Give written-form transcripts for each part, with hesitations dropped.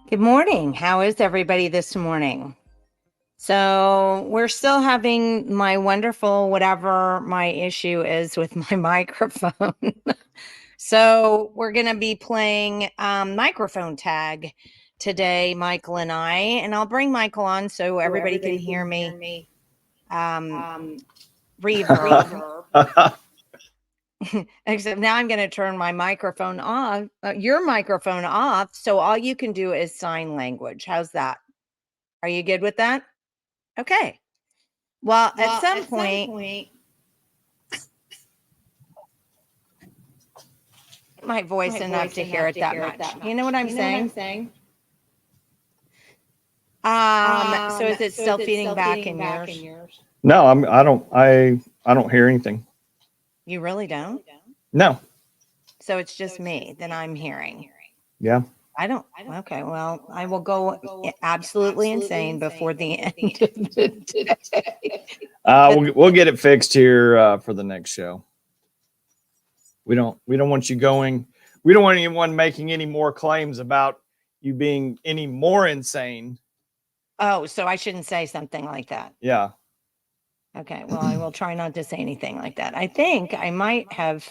Good morning. How is everybody this morning? So we're still having my wonderful, whatever my issue is with my microphone. So we're going to be playing microphone tag today, Michael and I'll bring Michael on so everybody can hear me. Reverb. Except now I'm going to turn my microphone off, your microphone off. So all you can do is sign language. How's that? Are you good with that? Okay. Well, at some point, my voice enough to hear it that much. You know what I'm saying? So is it still feeding back in yours? No, I don't hear anything. You really don't? No. So it's just me that I'm hearing. Yeah. I don't. Okay. Well, I will go absolutely insane before the end of the day. We'll get it fixed here for the next show. We don't want you going. We don't want anyone making any more claims about you being any more insane. Oh, so I shouldn't say something like that. Yeah. Okay. Well, I will try not to say anything like that. I think I might have.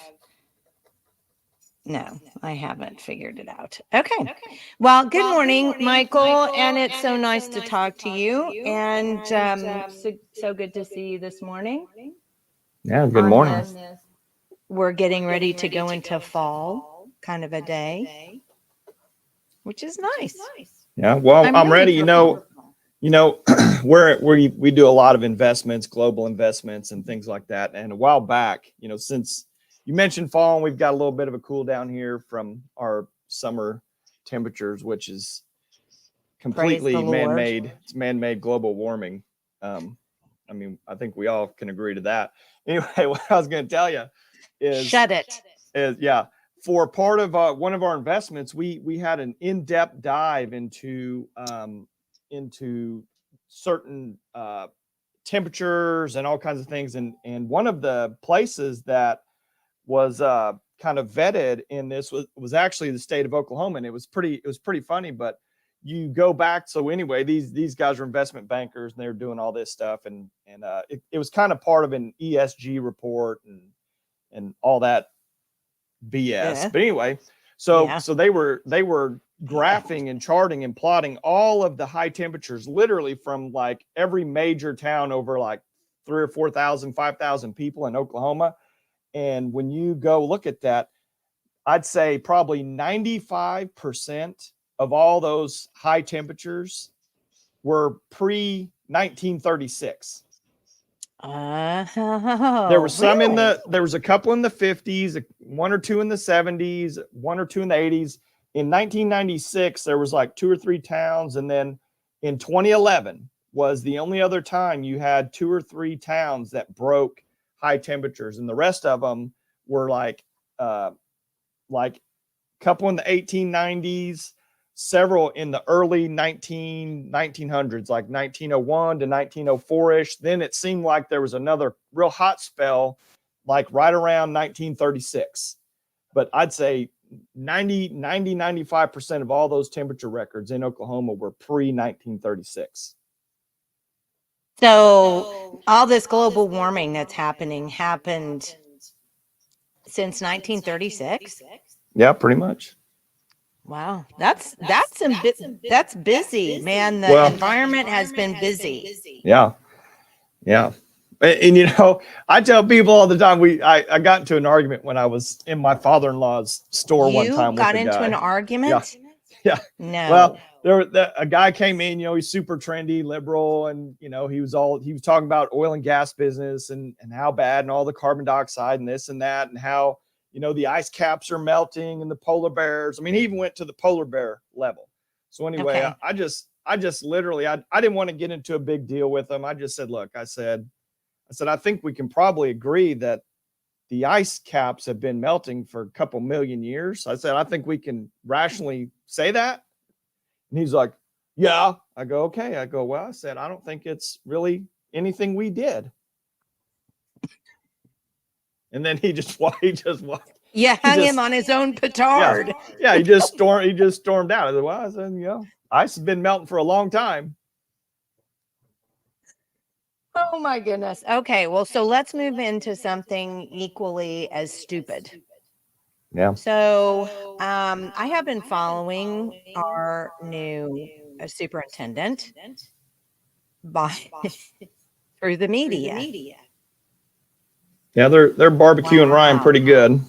No, I haven't figured it out. Okay. Well, good morning, Michael. And it's so nice to talk to you. And so good to see you this morning. Yeah. Good morning. We're getting ready to go into fall kind of a day, which is nice. Yeah. Well, I'm ready. You know, we do a lot of investments, global investments and things like that. And a while back, since you mentioned fall, and we've got a little bit of a cool down here from our summer temperatures, which is completely man-made. It's man-made global warming. I I think we all can agree to that. Anyway, what I was going to tell you is shut it. For part of one of our investments, we had an in-depth dive into certain temperatures and all kinds of things, and one of the places that was kind of vetted in this was actually the state of Oklahoma, and it was pretty funny. But you go back, so anyway, these guys are investment bankers, and they're doing all this stuff, and it was kind of part of an ESG report and all that BS. Yeah. But anyway, so they were graphing and charting and plotting all of the high temperatures, literally from like every major town over like 3,000 or 4,000, 5,000 people in Oklahoma. And when you go look at that, I'd say probably 95% of all those high temperatures were pre-1936. There were some there was a couple in the 50s, one or two in the 70s, one or two in the 80s. In 1996, there was like 2 or 3 towns. And then in 2011 was the only other time you had 2 or 3 towns that broke high temperatures. And the rest of them were like a couple in the 1890s, several in the early 1900s, like 1901 to 1904-ish. Then it seemed like there was another real hot spell, like right around 1936. But I'd say 95% of all those temperature records in Oklahoma were pre-1936. So all this global warming that's happened since 1936? Yeah, pretty much. Wow, that's busy, man. The environment has been busy. Yeah. And I tell people all the time, I got into an argument when I was in my father-in-law's store one time. You got into an argument? Yeah. No. Well, a guy came in, he's super trendy, liberal, and he was talking about oil and gas business and how bad and all the carbon dioxide and this and that, and how the ice caps are melting and the polar bears. I mean, he even went to the polar bear level. So anyway, okay. I just literally, I didn't want to get into a big deal with him. I just said, look, I said, I think we can probably agree that the ice caps have been melting for a couple million years. I said, I think we can rationally say that. And he's like, yeah. I go, okay. I go, well, I said, I don't think it's really anything we did. And then he just walked. Yeah, hung him on his own petard. Yeah, he just stormed out. I said, well, I said, Ice has been melting for a long time. Oh my goodness. Okay, well, so let's move into something equally as stupid. Yeah. So, I have been following our new superintendent by through the media. Yeah, they're barbecuing Ryan pretty good.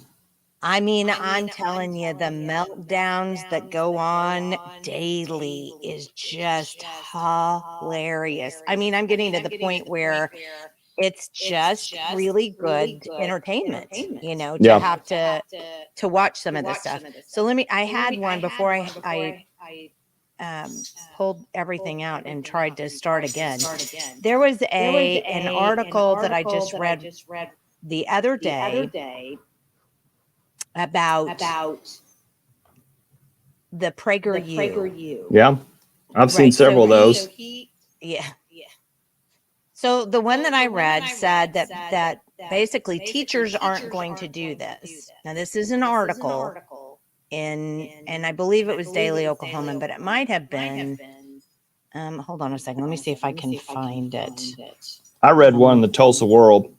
I mean, I'm telling you, the meltdowns that go on daily is just hilarious. I mean, I'm getting to the point where it's just really good entertainment, you know, to Yeah. have to watch some of this stuff. So I had one before I pulled everything out and tried to start again. There was an article that I just read the other day about the PragerU. Yeah. I've seen Right. several of those. Yeah. So the one that I read said that basically teachers aren't going to do this. Now this is an article and I believe it was Daily Oklahoman, but it might have been hold on a second. Let me see if I can find it. I read one in the Tulsa World.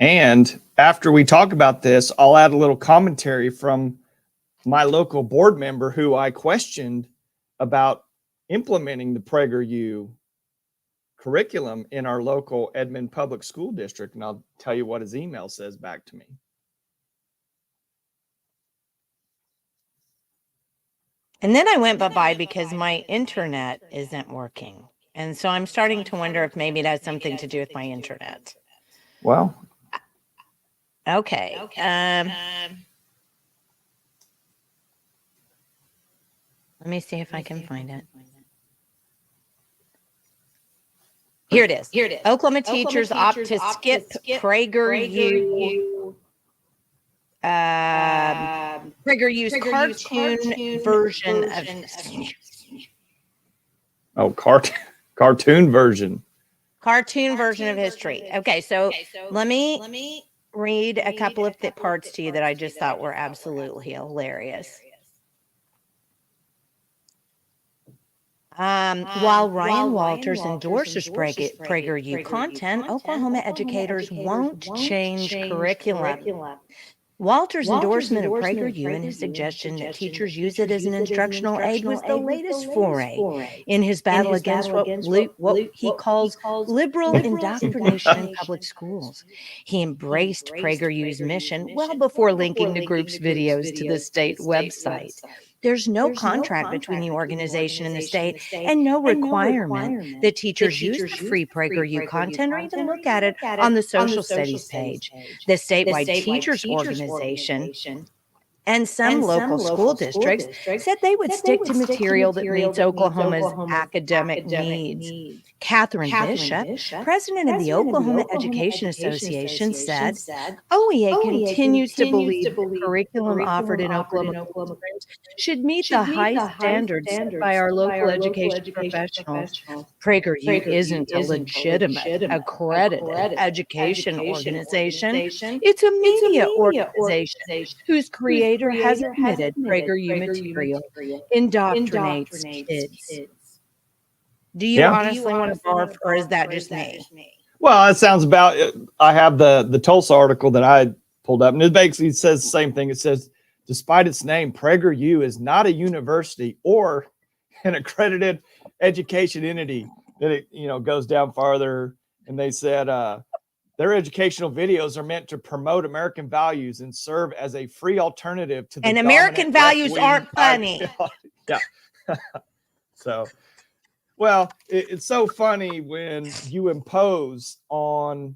And after we talk about this, I'll add a little commentary from my local board member who I questioned about implementing the PragerU curriculum in our local Edmond Public School District. And I'll tell you what his email says back to me. And then I went bye-bye because my internet isn't working. And so I'm starting to wonder if maybe it has something to do with my internet. Well, okay. Let me see if I can find it. Here it is. Oklahoma teachers opt to skip PragerU. PragerU's cartoon version of history. Oh, cartoon version. Cartoon version of history. Okay, so let me read a couple of parts to you that I just thought were absolutely hilarious. While Ryan Walters endorses PragerU content, Oklahoma educators won't change curriculum. Walter's endorsement of PragerU and his suggestion that teachers use it as an instructional aid was the latest foray in his battle against what he calls liberal indoctrination in public schools. He embraced PragerU's mission well before linking the group's videos to the state website. There's no contract between the organization and the state, and no requirement that teachers use the free PragerU content or even look at it on the social studies page. The statewide teachers organization and some local school districts said they would stick to material that meets Oklahoma's academic needs. Catherine Bishop, president of the Oklahoma Education Association, said, OEA continues to believe the curriculum offered in Oklahoma should meet the high standards set by our local education professionals. PragerU isn't a legitimate, accredited education organization. It's a media organization whose creator has admitted PragerU material indoctrinates kids. Do you honestly want to barf, or is that just me? Well, it sounds about it. I have the Tulsa article that I pulled up, and it basically says the same thing. It says, despite its name, PragerU is not a university or an accredited education entity. That it goes down farther, and they said their educational videos are meant to promote American values and serve as a free alternative to the and American values aren't funny. Yeah. So. Well, it's so funny when you impose on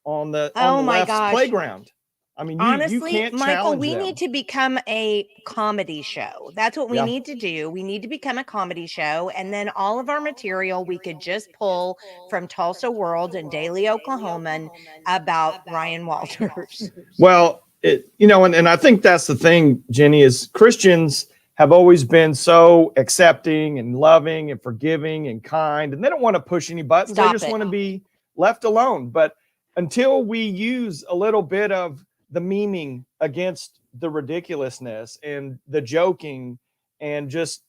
the left's playground. I mean, honestly, you can't Michael, we them. need to become a comedy show. That's what we need to do. We need to become a comedy show. And then all of our material we could just pull from Tulsa World and Daily Oklahoman about Ryan Walters. Well, and I think that's the thing, Jenny, is Christians have always been so accepting and loving and forgiving and kind, and they don't want to push any buttons. They just want to be left alone. But until we use a little bit of the memeing against the ridiculousness and the joking and just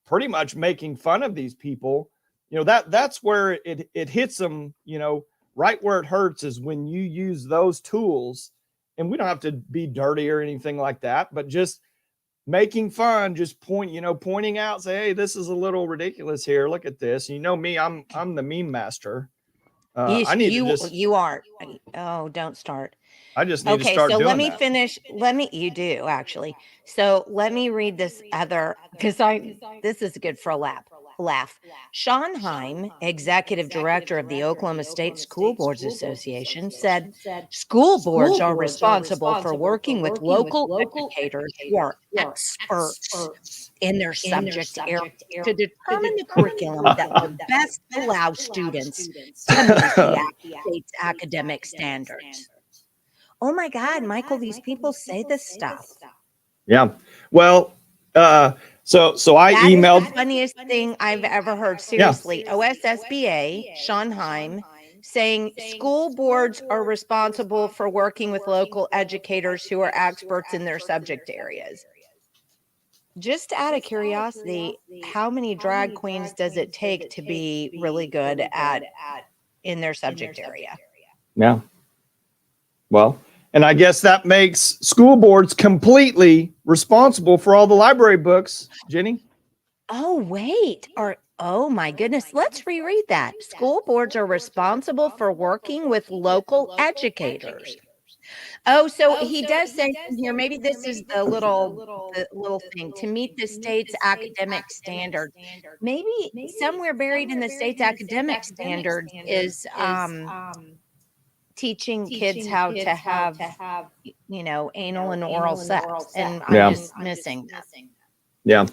pretty much making fun of these people, that's where it hits them, right where it hurts is when you use those tools. And we don't have to be dirty or anything like that, but just making fun, just pointing out, say, hey, this is a little ridiculous here. Look at this. Me, I'm the meme master. I need to just You are. Oh, don't start. I just need to Okay, start so let doing me that. finish. You do actually. So let me read this other because this is good for a laugh. Sean Heim, executive director of the Oklahoma State School Boards Association, said school boards are responsible for working with local educators who are experts in their subject area to determine the curriculum that will best allow students to meet the state's academic standards. Oh my God, Michael, these people say this stuff. Yeah. Well, so I That is emailed. the funniest thing I've ever heard. Seriously, OSSBA, Sean Heim, saying school boards are responsible for working with local educators who are experts in their subject areas. Just out of curiosity, how many drag queens does it take to be really good at in their subject area? Yeah. Well, and I guess that makes school boards completely responsible for all the library books, Jenny. Oh, wait. Oh my goodness. Let's reread that. School boards are responsible for working with local educators. Oh, so he does say in here, maybe this is the little thing to meet the state's academic standards. Maybe somewhere buried in the state's academic standards is teaching kids how to have, anal and oral sex. And I'm just missing that. Yeah.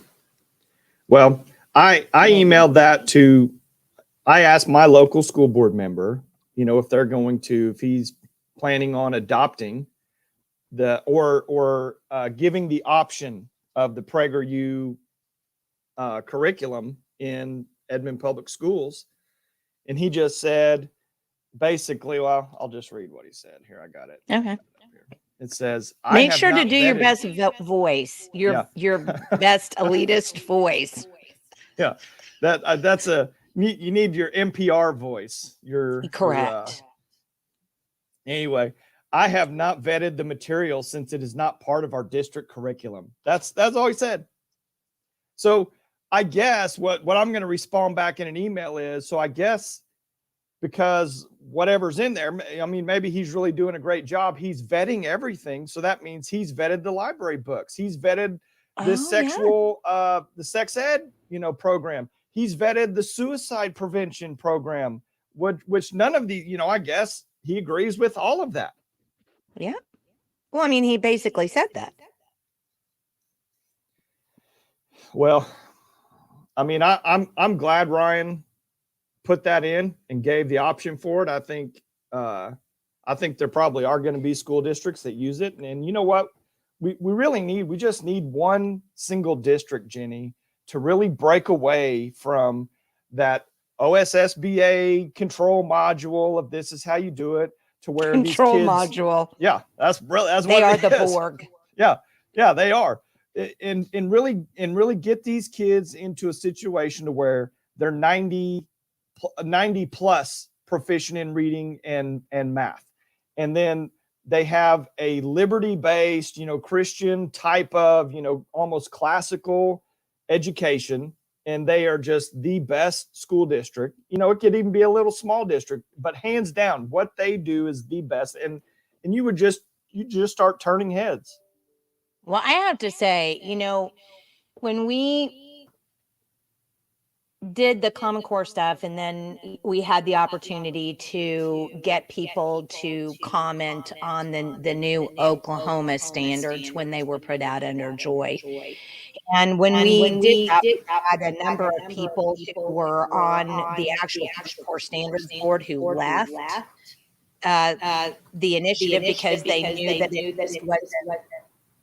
Well, I emailed that to, I asked my local school board member, if he's planning on adopting or giving the option of the PragerU curriculum in Edmond Public Schools. And he just said, basically, well, I'll just read what he said. Here, I got it. Okay. It says, make sure to do your best voice, your best elitist voice. Yeah, that's you need your NPR voice. Correct. Anyway, I have not vetted the material since it is not part of our district curriculum. That's all he said. So I guess what I'm going to respond back in an email is, so I guess because whatever's in there, I mean, maybe he's really doing a great job. He's vetting everything. So that means he's vetted the library books. He's vetted the the sex ed, program. He's vetted the suicide prevention program, which none of the, I guess he agrees with all of that. Yeah. Well, I mean, he basically said that. Well, I mean, I'm glad Ryan put that in and gave the option for it. I think there probably are going to be school districts that use it. And you know what? We just need one single district, Jenny, to really break away from that OSSBA control module of this is how you do it, to where control these kids, module. Yeah, that's what they are. The Borg. Yeah, they are. And really get these kids into a situation to where they're 90 plus proficient in reading and math. And then they have a liberty-based, Christian type of, almost classical education. And they are just the best school district. It could even be a little small district, but hands down, what they do is the best. And you just start turning heads. Well, I have to say, when we did the Common Core stuff, and then we had the opportunity to get people to comment on the new Oklahoma standards when they were put out under Joy. And when we did that, we had a number of people who were on the actual Core Standards Board who left the initiative because they knew that it wasn't.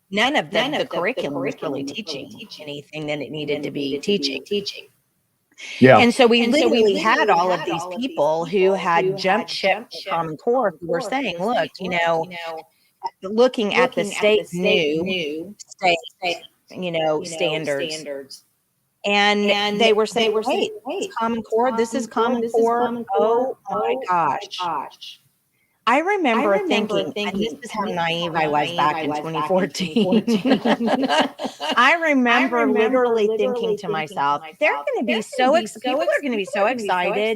None of the curriculum was really teaching anything that it needed to be teaching. Yeah. And so we literally had all of these people who had jumped ship to Common Core who were saying, look, looking at the state new state, standards. And they were saying, hey, this is Common Core. This is Common Core. Oh my gosh. I remember thinking, and this is how naive I was back in 2014. I remember literally thinking to myself, they're going to be people are going to be so excited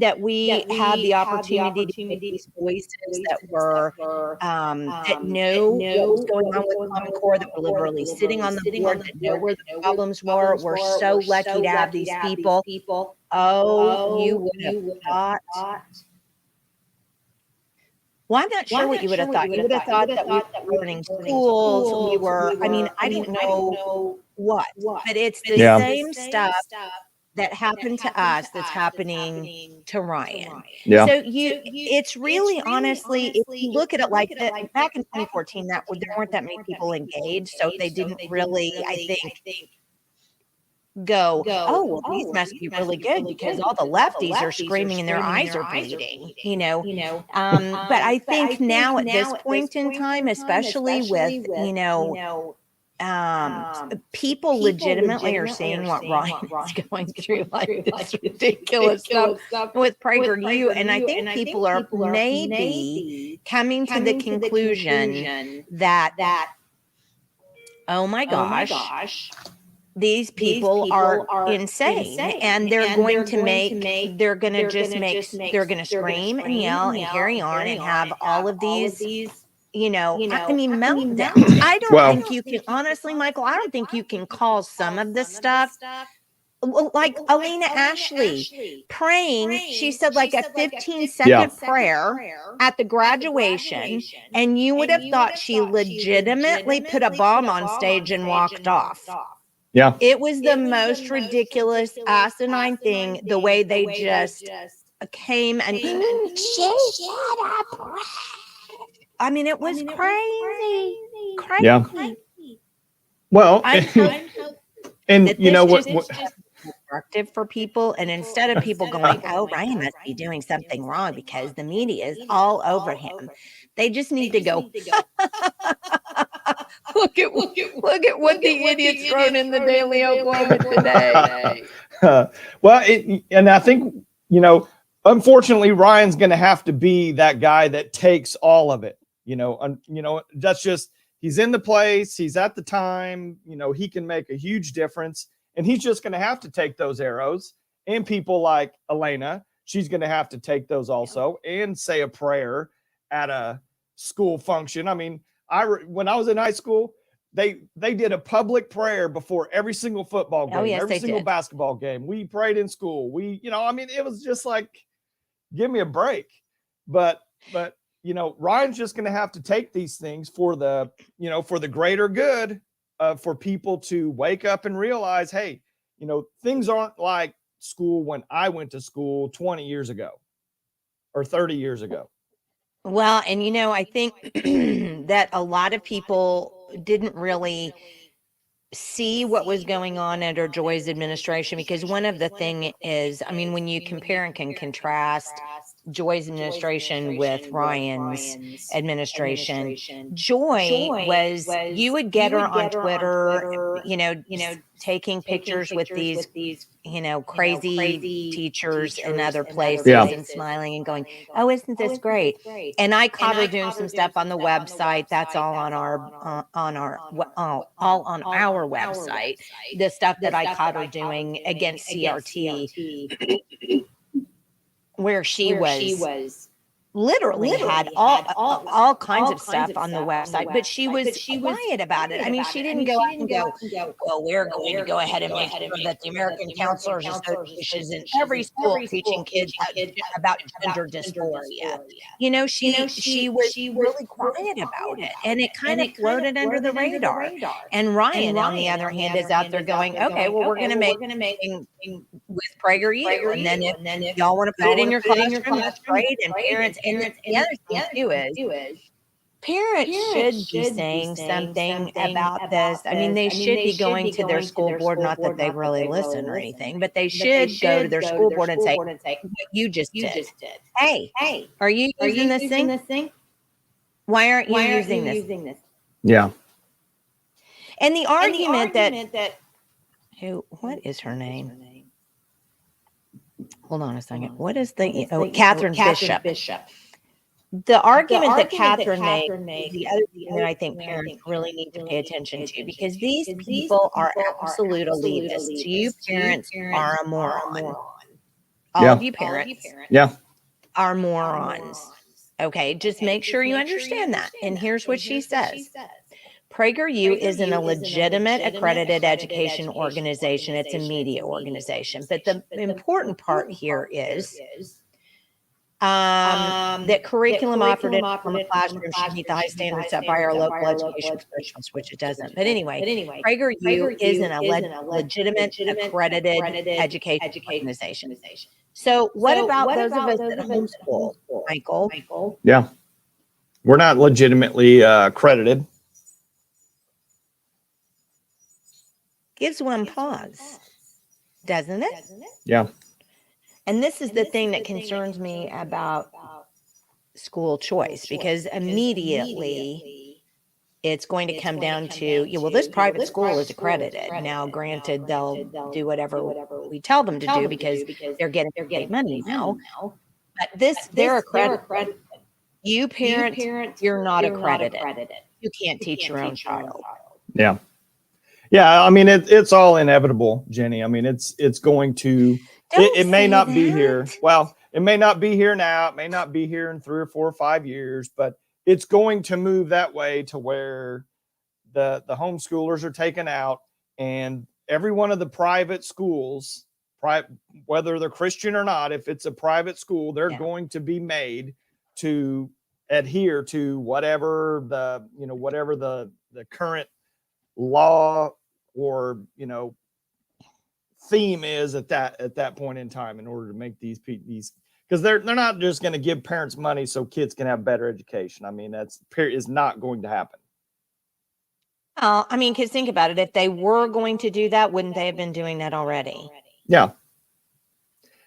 that we had the opportunity to make these voices that were, that knew what was going on with Common Core, that were literally sitting on the board, that know where the problems were. We're so lucky to have these people. Oh, you would have thought. Well, I'm not sure what you would have thought. You would have thought that we were running schools. We were, I don't know what, but it's the same stuff that happened to us that's happening to Ryan. Yeah. So it's really honestly, if you look at it like that, back in 2014, there weren't that many people engaged. So they didn't really, I think, go, oh, well, these must be really good because all the lefties are screaming and their eyes are bleeding, but I think now at this point in time, especially with, people legitimately are seeing what Ryan's going through, like this ridiculous stuff with PragerU. And I think people are maybe coming to the conclusion that, oh my gosh, these people are insane, and they're going to scream and yell and carry on and have all of these, meltdowns. I don't think you can, honestly, Michael, I don't think you can call some of this stuff like Alina Ashley praying. She said like a 15-second prayer at the graduation, and you would have thought she legitimately put a bomb on stage and walked off. Yeah. It was the most ridiculous, asinine thing, the way they just came and shut up. I mean, it was crazy. Yeah. Well, and you know what? Destructive for people, and instead of people going, oh, Ryan must be doing something wrong because the media is all over him, they just need to go, look at what the idiots wrote in the Daily Oklahoma today. Well, and I think, unfortunately, Ryan's going to have to be that guy that takes all of it. That's just, he's in the place, he's at the time, he can make a huge difference, and he's just going to have to take those arrows. And people like Elena, she's going to have to take those also and say a prayer at a school function. I mean, when I was in high school, they did a public prayer before every single football game, every single basketball game. We prayed in school. It was just like, give me a break. But Ryan's just going to have to take these things for the greater good, for people to wake up and realize, hey, things aren't like school when I went to school 20 years ago or 30 years ago. Well, and I think that a lot of people didn't really see what was going on under Joy's administration, because one of the thing is, when you compare and can contrast Joy's administration with Ryan's administration, Joy was, you would get her on Twitter, taking pictures with these, crazy teachers in other places and smiling and going, oh, isn't this great? And I caught her doing some stuff on the website. That's all on our website. The stuff that I caught her doing against CRT, where she was literally had all kinds of stuff on the website, but she was quiet about it. She didn't go out and go, well, we're going to go ahead and make sure that the American Counselors Association is in every school teaching kids about gender dysphoria. She was really quiet about it, and it kind of floated under the radar. And Ryan, on the other hand, is out there going, okay, well, we're going to make with PragerU, and then if y'all want to put it in your classroom, that's great. And parents, and the other thing too is parents should be saying something about this. They should be going to their school board, not that they really listen or anything, but they should go to their school board and say, what you just did. Hey, are you using this thing? Why aren't you using this? Yeah. And the argument that what is her name? Hold on a second. What is Catherine Bishop? The argument that Catherine made is the other thing that I think parents really need to pay attention to, because these people are absolute elitists. You parents are a moron. All of you parents are morons. Okay, just make sure you understand that. And here's what she says. PragerU isn't a legitimate accredited education organization. It's a media organization. But the important part here is that curriculum offered in a classroom should meet the high standards set by our local education professionals, which it doesn't. But anyway, PragerU isn't a legitimate accredited education organization. So what about those of us that homeschool, Michael? Yeah. We're not legitimately accredited. Gives one pause, doesn't it? Yeah. And this is the thing that concerns me about school choice, because immediately it's going to come down to, well, this private school is accredited. Now, granted, they'll do whatever we tell them to do because they're getting paid money now. But they're accredited. You parents, you're not accredited. You can't teach your own child. Yeah. Yeah. I mean, it's all inevitable, Jenny. I mean, it's going to, it may not be here. Well, it may not be here now. It may not be here in 3 or 4 or 5 years, but it's going to move that way to where the homeschoolers are taken out, and every one of the private schools, whether they're Christian or not, if it's a private school, they're going to be made to adhere to whatever the current law or theme is at that point in time, in order to make these, because they're not just going to give parents money so kids can have better education. I mean, is not going to happen. I mean, because think about it. If they were going to do that, wouldn't they have been doing that already? Yeah.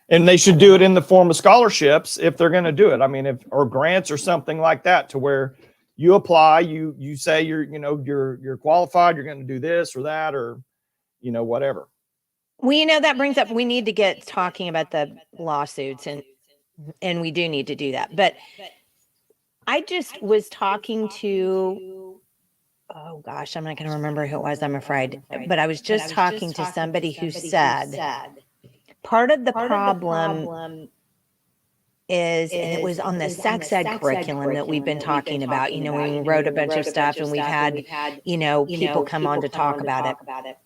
And they should do it in the form of scholarships if they're going to do it. I mean, or grants or something like that, to where you apply, you say you're qualified, you're going to do this or that, or whatever. Well, that brings up, we need to get talking about the lawsuits, and we do need to do that. But I just was talking to, oh gosh, I'm not going to remember who it was, I'm afraid. But I was just talking to somebody who said part of the problem is, and it was on the sex ed curriculum that we've been talking about, when we wrote a bunch of stuff and we've had, people come on to talk about it.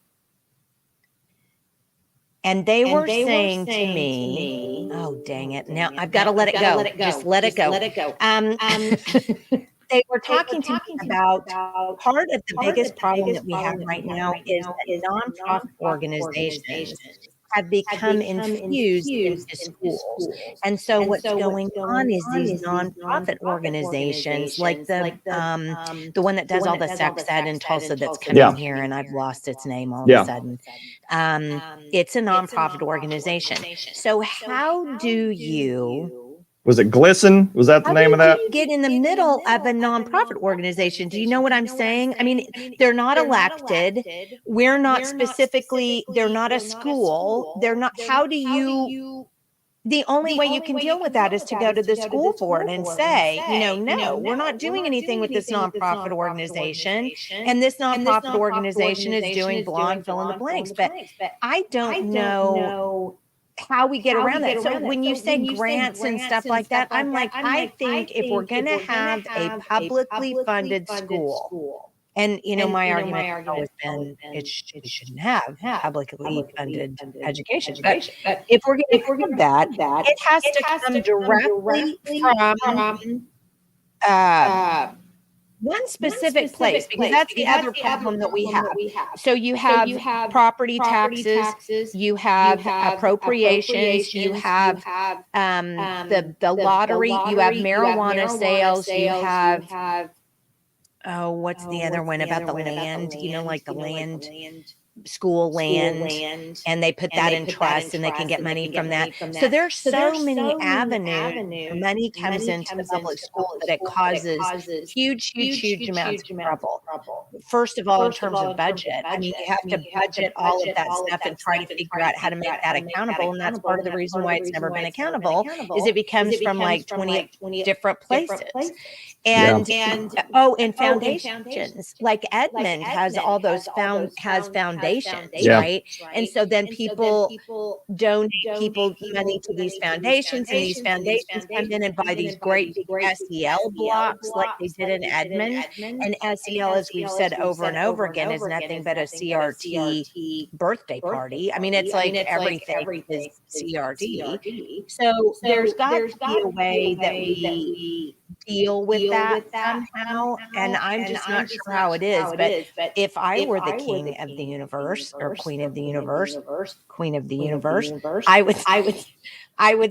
And they were saying to me, oh, dang it. Now I've got to let it go. Just let it go. They were talking to me about part of the biggest problem that we have right now is that nonprofit organizations have become infused into schools. And so what's going on is these nonprofit organizations, like the one that does all the sex ed in Tulsa that's coming here, and I've lost its name all of a sudden. It's a nonprofit organization. So how do you... Was it Glisten? Was that the name of that? Get in the middle of a nonprofit organization. Do you know what I'm saying? I mean, they're not elected. We're not specifically, they're not a school. They're not, how do you, the only way you can deal with that is to go to the school board and say, no, we're not doing anything with this nonprofit organization. And this nonprofit organization is doing blah and fill in the blanks. But I don't know how we get around that. So when you say grants and stuff like that, I'm like, I think if we're going to have a publicly funded school, and my argument has always been it shouldn't have publicly funded education. But if we're going to have that, it has to come directly from one specific place, because that's the other problem that we have. So you have property taxes, you have appropriations, you have the lottery, you have marijuana sales, you have, oh, what's the other one about the land? Like the land school land, and they put that in trust, and they can get money from that. So there's so many avenues where money comes into the public school that it causes huge amounts of trouble. First of all, in terms of budget, I mean, you have to budget all of that stuff and try to figure out how to make that accountable. And that's part of the reason why it's never been accountable, is it becomes from like 20 different places. And and foundations, like Edmond has all those foundations, Yeah. right? And so then people donate people money to these foundations, and these foundations come in and buy these great big SEL blocks like they did in Edmond. And SEL, as we've said over and over again, is nothing but a CRT birthday party. I mean, it's like everything is CRT. So there's got to be a way that we deal with that somehow. And I'm just not sure how it is. But if I were the king of the universe, or queen of the universe, I would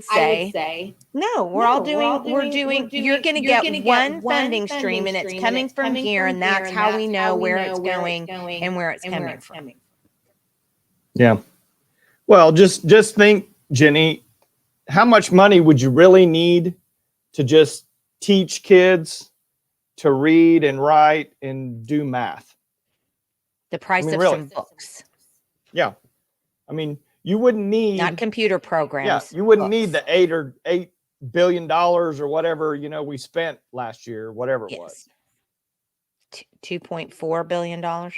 say, no, we're doing, you're going to get one funding stream, and it's coming from here. And that's how we know where it's going and where it's coming from. Yeah. Well, just think, Jenny, how much money would you really need to just teach kids to read and write and do math? The price of really, some books. Yeah. I mean, you wouldn't need, not computer programs. Yeah, you wouldn't need the $8 billion or whatever, we spent last year, whatever it was. $2.4 billion. I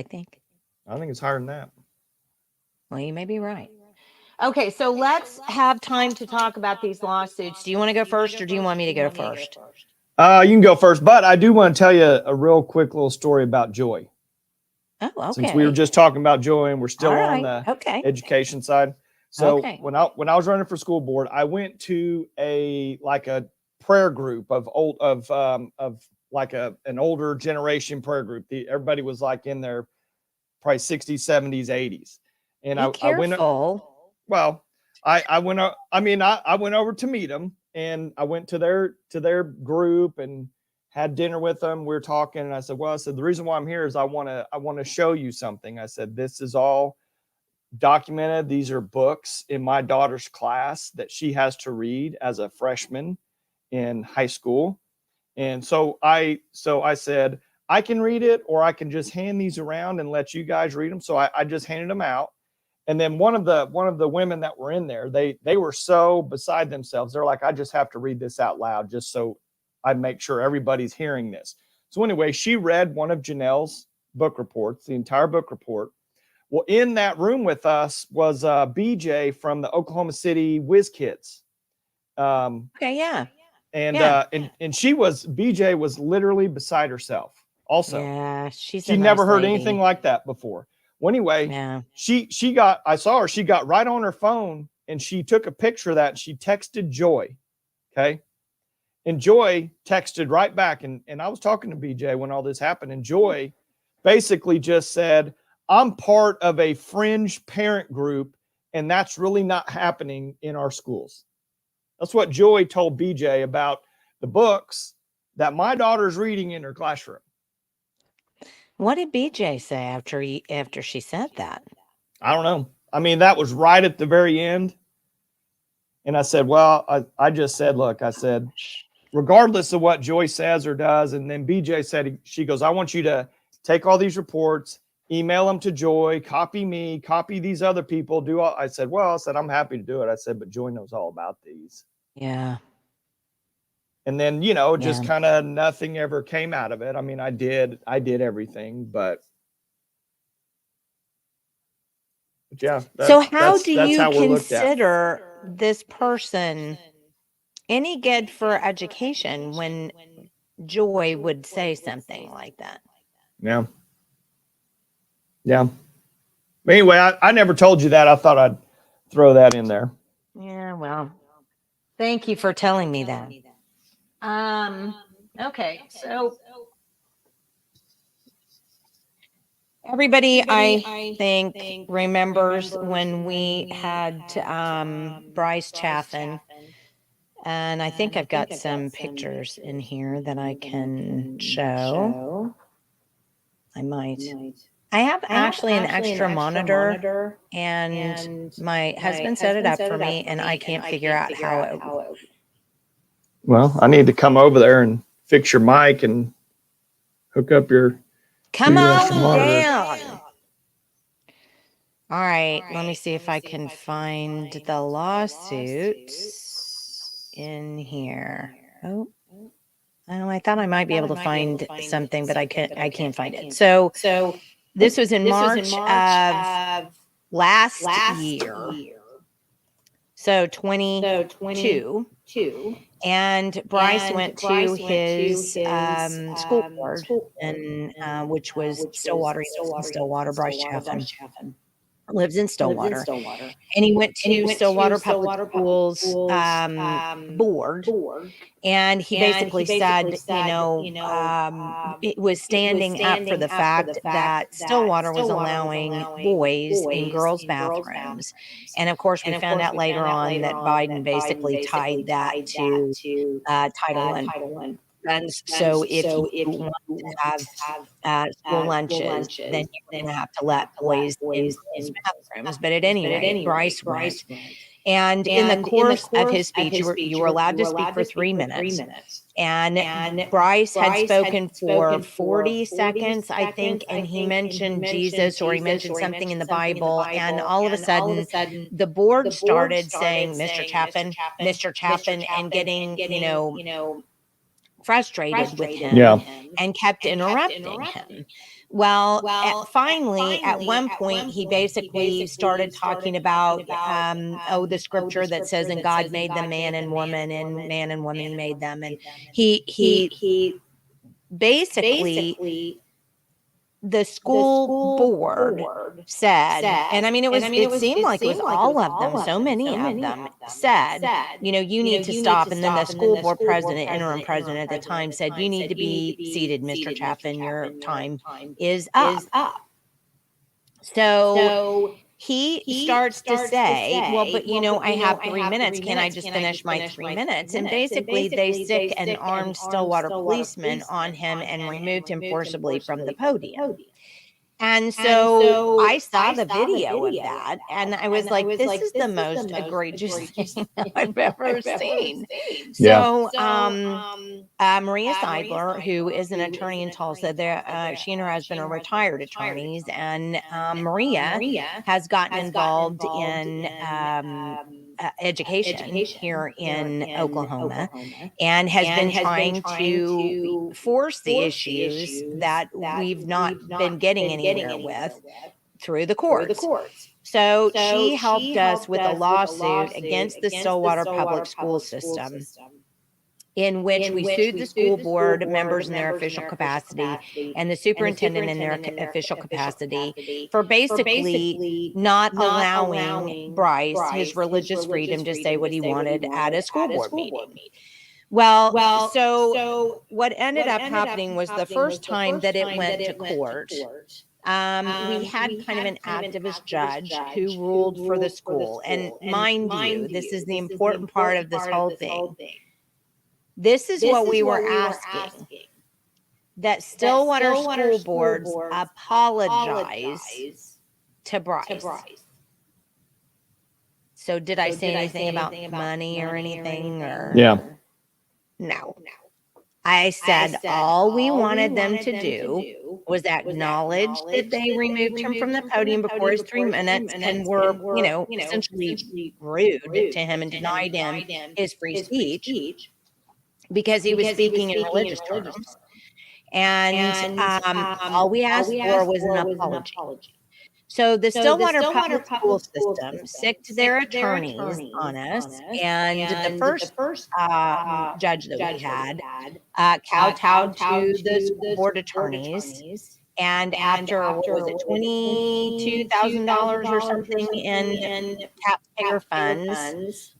think it's higher than that. Well, you may be right. Okay, so let's have time to talk about these lawsuits. Do you want to go first, or do you want me to go first? You can go first, but I do want to tell you a real quick little story about Joy. Oh, okay. Since we were just talking about Joy, and we're still on the education side. So when I was running for school board, I went to a prayer group of an older generation prayer group. Everybody was like in their probably 60s, 70s, 80s. And I went. Well, I went. I went over to meet them, and I went to their group and had dinner with them. We were talking, and I said, the reason why I'm here is I want to show you something. I said, this is all documented. These are books in my daughter's class that she has to read as a freshman in high school. And so I said, I can read it, or I can just hand these around and let you guys read them. So I just handed them out. And then one of the women that were in there, they were so beside themselves. They're like, I just have to read this out loud just so I make sure everybody's hearing this. So anyway, she read one of Janelle's book reports, the entire book report. Well, in that room with us was BJ from the Oklahoma City Whiz Kids. Okay, yeah. And BJ was literally beside herself. Also, yeah, she never heard anything like that before. Well, anyway, I saw her, she got right on her phone, and she took a picture of that, and she texted Joy. Okay. And Joy texted right back. And I was talking to BJ when all this happened. And Joy basically just said, I'm part of a fringe parent group, and that's really not happening in our schools. That's what Joy told BJ about the books that my daughter's reading in her classroom. What did BJ say after she said that? I don't know. I mean, that was right at the very end. And I said, I just said, look, I said, regardless of what Joy says or does. And then BJ said, she goes, I want you to take all these reports, email them to Joy, copy me, copy these other people, do all. I said, I'm happy to do it. I said, but Joy knows all about these. Yeah. And then, just kind of nothing ever came out of it. I mean, I did everything, but yeah. So how do you consider this person any good for education when Joy would say something like that? Yeah. Yeah. Anyway, I never told you that. I thought I'd throw that in there. Yeah, well, thank you for telling me that. Okay, so everybody, I think, remembers when we had Bryce Chaffin, and I think I've got some pictures in here that I can show. I might. I have actually an extra monitor, and my husband set it up for me, and I can't figure out how it. Well, I need to come over there and fix your mic and hook up your. Come on down. All right, let me see if I can find the lawsuit in here. Oh, I thought I might be able to find something, but I can't find it. So this was in March of last year. So 22. And Bryce went to his school board, and which was Stillwater. He lives in Stillwater. Bryce Chaffin lives in Stillwater, and he went to Stillwater Public Schools board, and he basically said, it was standing up for the fact that Stillwater was allowing boys in girls' bathrooms, and of course, we found out later on that Biden basically tied that to Title I. And so if you want to have school lunches, then you're going to have to let boys in girls' bathrooms. But at any rate, Bryce went. And in the course of his speech, you were allowed to speak for 3 minutes. And Bryce had spoken for 40 seconds, I think, and he mentioned Jesus, or he mentioned something in the Bible. And all of a sudden, the board started saying, Mr. Chaffin, and getting, frustrated with him and kept interrupting him. Well, finally, at one point, he basically started talking about, the scripture that says, and God made them man and woman, and man and woman he made them. And he basically, the school board said, and I mean, it seemed like it was all of them, so many of them said, you need to stop. And then the school board president, interim president at the time, said, you need to be seated, Mr. Chaffin, your time is up. So he starts to say, well, but I have 3 minutes. Can I just finish my 3 minutes? And basically they sick an armed Stillwater policeman on him and removed him forcibly from the podium. And so I saw the video of that, and I was like, this is the most egregious thing I've ever seen. So Maria Seidler, who is an attorney in Tulsa, she and her husband are retired attorneys, and Maria has gotten involved in education here in Oklahoma, and has been trying to force the issues that we've not been getting anywhere with through the courts. So she helped us with a lawsuit against the Stillwater public school system, in which we sued the school board members in their official capacity and the superintendent in their official capacity for basically not allowing Bryce his religious freedom to say what he wanted at a school board meeting. Well, so what ended up happening was the first time that it went to court, we had kind of an activist judge who ruled for the school. And mind you, this is the important part of this whole thing. This is what we were asking, that Stillwater school boards apologize to Bryce. So did I say anything about money or anything? Or no. I said all we wanted them to do was acknowledge that they removed him from the podium before his 3 minutes and were, essentially rude to him and denied him his free speech, because he was speaking in religious terms. And all we asked for was an apology. So the Stillwater public school system sicked their attorneys on us. And the first judge that we had kowtowed to the school board attorneys. And after, what was it, $22,000 or something in taxpayer funds,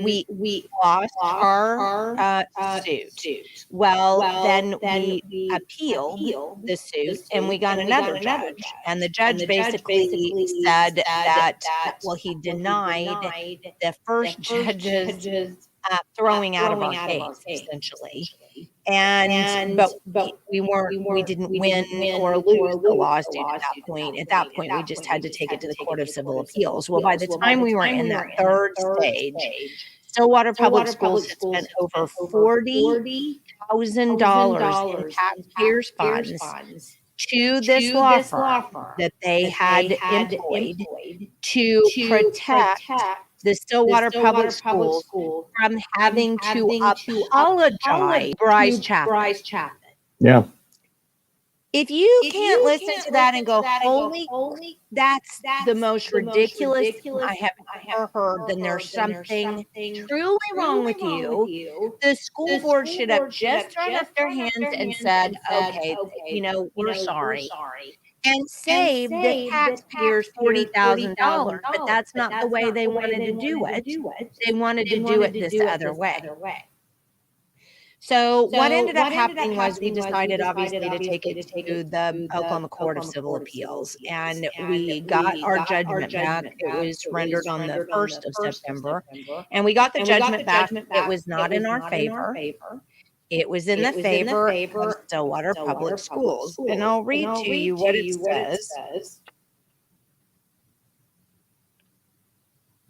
we lost our suit. Well, then we appealed the suit, and we got another judge. And the judge basically said that, well, he denied the first judge's throwing out of our gates, essentially. But we didn't win or lose the lawsuit at that point. At that point, we just had to take it to the Court of Civil Appeals. Well, by the time we were in that third stage, Stillwater Public Schools had spent over $40,000 in taxpayers' funds to this law firm that they had employed to protect the Stillwater Public Schools from having to apologize to Bryce Chapman. Yeah. If you can't listen to that and go, holy, that's the most ridiculous thing I have ever heard, then there's something truly wrong with you. The school board should have just thrown up their hands and said, okay, we're sorry. And save the taxpayers $40,000. But that's not the way they wanted to do it. They wanted to do it this other way. So what ended up happening was we decided, obviously, to take it to the Oklahoma Court of Civil Appeals. And we got our judgment back. It was rendered on the 1st of September. And we got the judgment back. It was not in our favor. It was in the favor of Stillwater Public Schools. And I'll read to you what it says.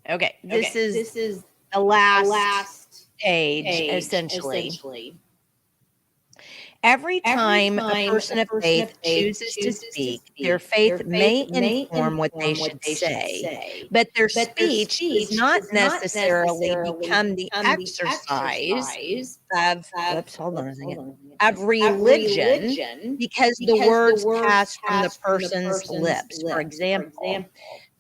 Okay, this is the last age, essentially. Every time a person of faith chooses to speak, their faith may inform what they should say, but their speech does not necessarily become the exercise of religion because the words pass from the person's lips. For example,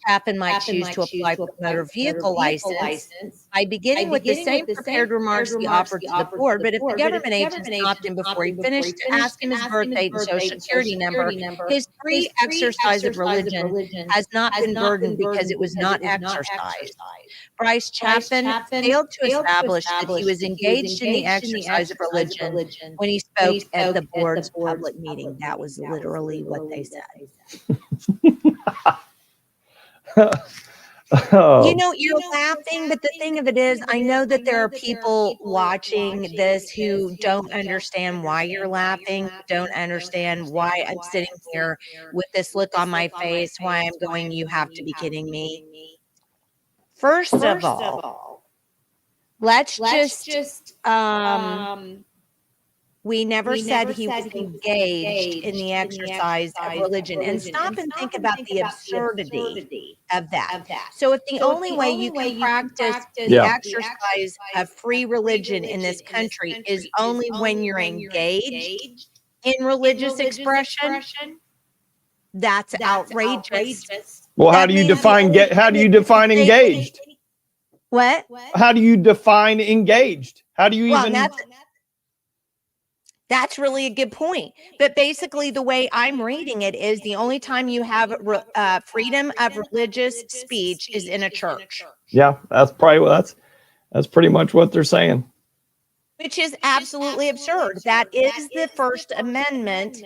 Chapman might choose to apply for a motor vehicle license by beginning with the same prepared remarks he offered to the board. But if the government agent stopped him before he finished to ask him his birth date and social security number, his free exercise of religion has not been burdened because it was not exercised. Bryce Chapman failed to establish that he was engaged in the exercise of religion when he spoke at the board's public meeting. That was literally what they said. You're laughing, but the thing of it is, I know that there are people watching this who don't understand why you're laughing, don't understand why I'm sitting here with this look on my face, why I'm going, you have to be kidding me. First of all, let's just we never said he was engaged in the exercise of religion. And stop and think about the absurdity of that. So if the only way you can practice the exercise of free religion in this country is only when you're engaged in religious expression, that's outrageous. Well, how do you define engaged? What? How do you define engaged? How do you even... That's really a good point. But basically, the way I'm reading it is the only time you have freedom of religious speech is in a church. Yeah, that's pretty much what they're saying. Which is absolutely absurd. That is the First Amendment.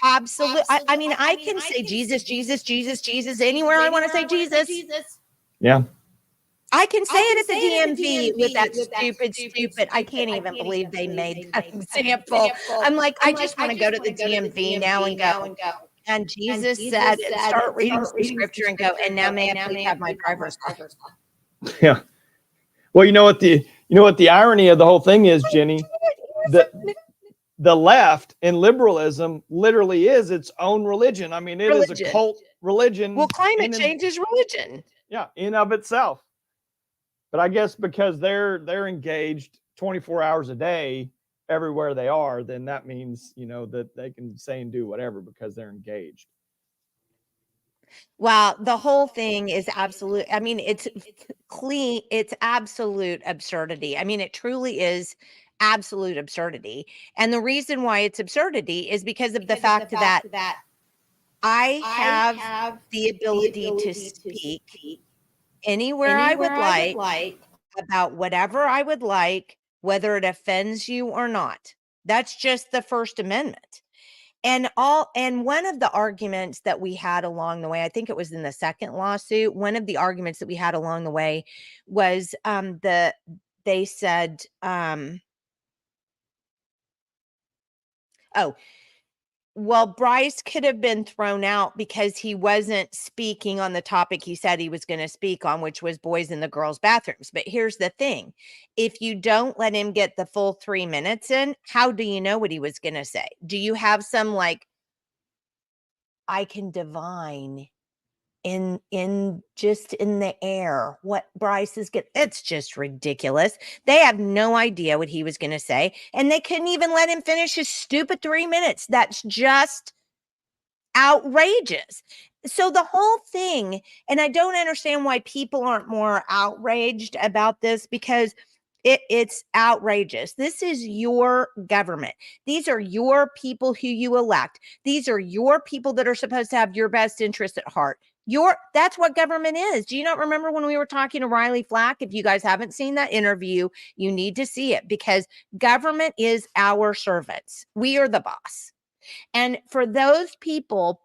Absolutely. I mean, I can say Jesus, Jesus, Jesus, Jesus anywhere I want to say Jesus. Yeah. I can say it at the DMV with that stupid. I can't even believe they made that example. I'm like, I just want to go to the DMV now and go. And Jesus said, and start reading some scripture and go, and now may I please have my driver's license. Yeah. Well, you know what the irony of the whole thing is, Jenny? The left in liberalism literally is its own religion. I mean, it is a cult religion. Well, climate change is religion. Yeah, in of itself. But I guess because they're engaged 24 hours a day everywhere they are, then that means, that they can say and do whatever because they're engaged. Well, the whole thing is absolute. I mean, it's clean. It's absolute absurdity. I mean, it truly is absolute absurdity. And the reason why it's absurdity is because of the fact that I have the ability to speak anywhere I would like about whatever I would like, whether it offends you or not. That's just the First Amendment. And one of the arguments that we had along the way, I think it was in the second lawsuit, one of the arguments that we had along the way was they said, oh, well, Bryce could have been thrown out because he wasn't speaking on the topic he said he was going to speak on, which was boys in the girls' bathrooms. But here's the thing. If you don't let him get the full 3 minutes in, how do you know what he was going to say? Do you have some like, I can divine in just in the air what Bryce is getting? It's just ridiculous. They have no idea what he was going to say, and they couldn't even let him finish his stupid 3 minutes. That's just outrageous. So the whole thing, and I don't understand why people aren't more outraged about this, because it's outrageous. This is your government. These are your people who you elect. These are your people that are supposed to have your best interest at heart. That's what government is. Do you not remember when we were talking to Riley Flack? If you guys haven't seen that interview, you need to see it, because government is our servants. We are the boss. And for those people,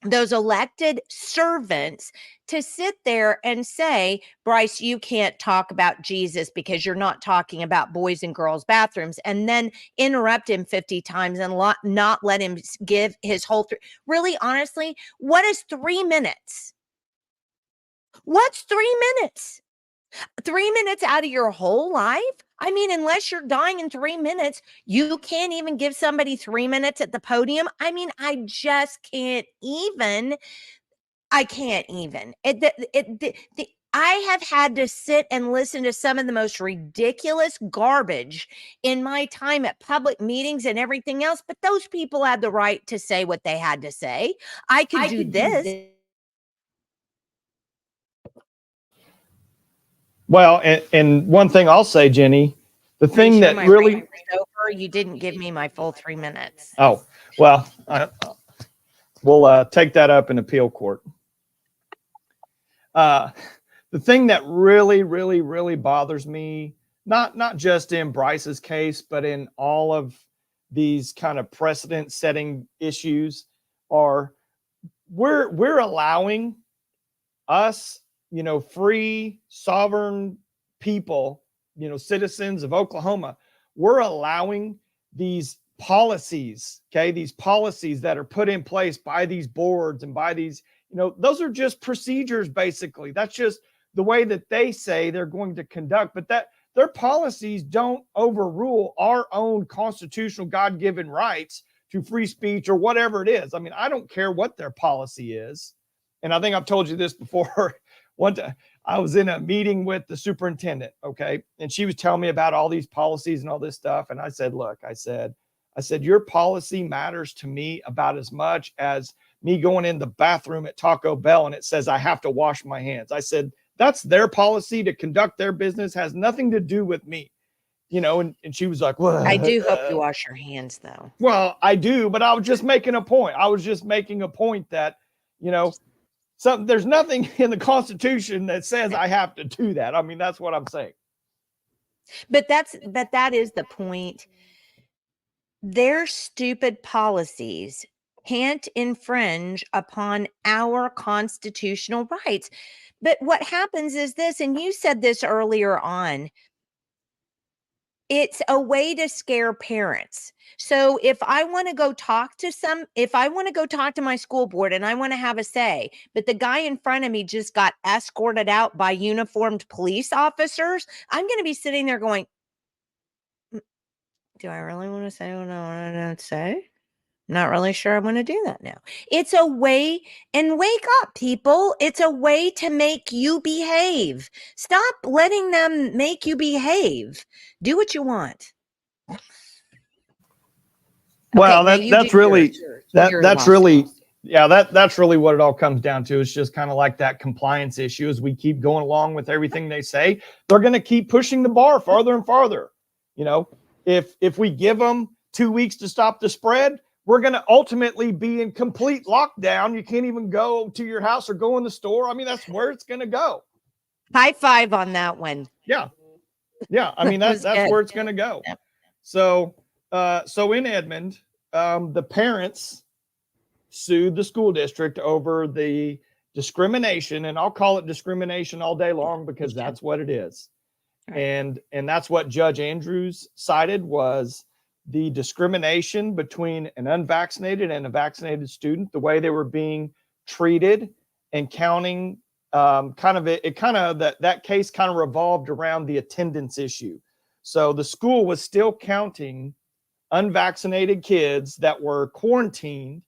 those elected servants, to sit there and say, Bryce, you can't talk about Jesus because you're not talking about boys and girls bathrooms, and then interrupt him 50 times and not let him give his whole really, honestly, what is 3 minutes? What's 3 minutes? 3 minutes out of your whole life? I mean, unless you're dying in 3 minutes, you can't even give somebody 3 minutes at the podium. I mean, I just can't even. I can't even. I have had to sit and listen to some of the most ridiculous garbage in my time at public meetings and everything else, but those people had the right to say what they had to say. I could do this. Well, and one thing I'll say, Jenny, the thing that really over, you didn't give me my full 3 minutes. Oh, well, we'll take that up in appeal court. The thing that really, really, really bothers me, not just in Bryce's case, but in all of these kind of precedent-setting issues, are we're allowing us, free, sovereign people, citizens of Oklahoma, we're allowing these policies, okay, these policies that are put in place by these boards and by these, those are just procedures, basically. That's just the way that they say they're going to conduct, but that their policies don't overrule our own constitutional God-given rights to free speech or whatever it is. I mean, I don't care what their policy is. And I think I've told you this before. One time I was in a meeting with the superintendent, okay, and she was telling me about all these policies and all this stuff. And I said, look, I said, your policy matters to me about as much as me going in the bathroom at Taco Bell and it says I have to wash my hands. I said, that's their policy to conduct their business, has nothing to do with me. And she was like, well, I do hope you wash your hands, though. Well, I do, but I was just making a point. I was just making a point that, there's nothing in the Constitution that says I have to do that. I mean, that's what I'm saying. But that is the point. Their stupid policies can't infringe upon our constitutional rights. But what happens is this, and you said this earlier on, it's a way to scare parents. So if I want to go talk to my school board and I want to have a say, but the guy in front of me just got escorted out by uniformed police officers, I'm going to be sitting there going, do I really want to say what I want to say? Not really sure I want to do that now. It's a way, and wake up, people. It's a way to make you behave. Stop letting them make you behave. Do what you want. Well, that's really that's really what it all comes down to. It's just kind of like that compliance issue. As we keep going along with everything they say, they're going to keep pushing the bar farther and farther. If we give them 2 weeks to stop the spread, we're going to ultimately be in complete lockdown. You can't even go to your house or go in the store. I mean, that's where it's going to go. High five on that one. Yeah. I mean, that's where it's going to go. Yep. So in Edmond, the parents sued the school district over the discrimination, and I'll call it discrimination all day long because that's what it is. Right. And that's what Judge Andrews cited, was the discrimination between an unvaccinated and a vaccinated student, the way they were being treated, and counting that case kind of revolved around the attendance issue. So the school was still counting unvaccinated kids that were quarantined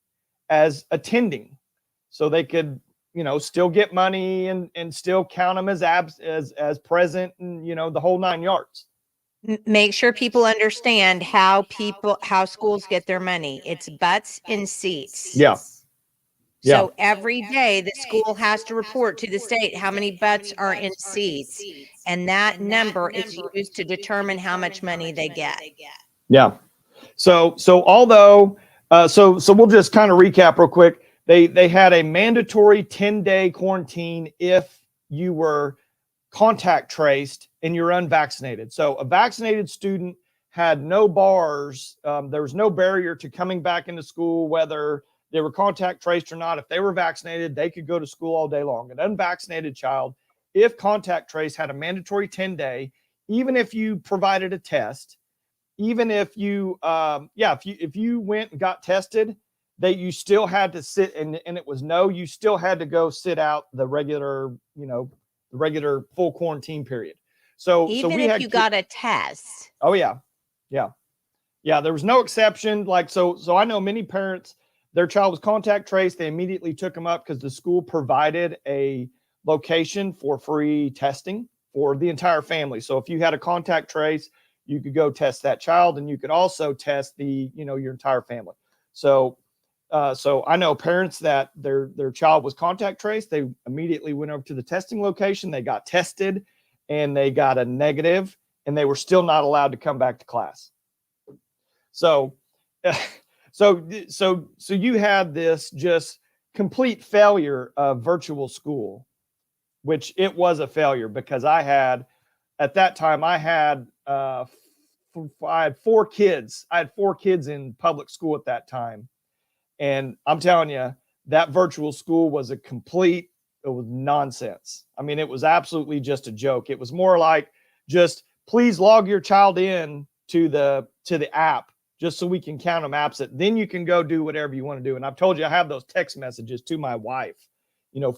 as attending, so they could, still get money and still count them as present, and the whole 9 yards. Make sure people understand how schools get their money. It's butts in seats. Yeah. Yeah. So every day the school has to report to the state how many butts are in seats, and that number is used to determine how much money they get. Yeah. So although so we'll just kind of recap real quick. They had a mandatory 10-day quarantine if you were contact traced and you're unvaccinated. So a vaccinated student had no bars. There was no barrier to coming back into school, whether they were contact traced or not. If they were vaccinated, they could go to school all day long. An unvaccinated child, if contact trace, had a mandatory 10-day, even if you provided a test, even if you if you went and got tested, that you still had to sit, and it was no, you still had to go sit out the regular, the regular full quarantine period. So even we if had you got a test. Oh yeah. There was no exception. Like, so I know many parents, their child was contact traced, they immediately took them up because the school provided a location for free testing for the entire family. So if you had a contact trace, you could go test that child, and you could also test your entire family. So I know parents that their child was contact traced, they immediately went over to the testing location, they got tested, and they got a negative, and they were still not allowed to come back to class. So you had this just complete failure of virtual school, which it was a failure, because at that time I had 4 kids. I had 4 kids in public school at that time. And I'm telling you, that virtual school was it was nonsense. I mean, it was absolutely just a joke. It was more like, just please log your child in to the app, just so we can count them absent. Then you can go do whatever you want to do. And I've told you, I have those text messages to my wife,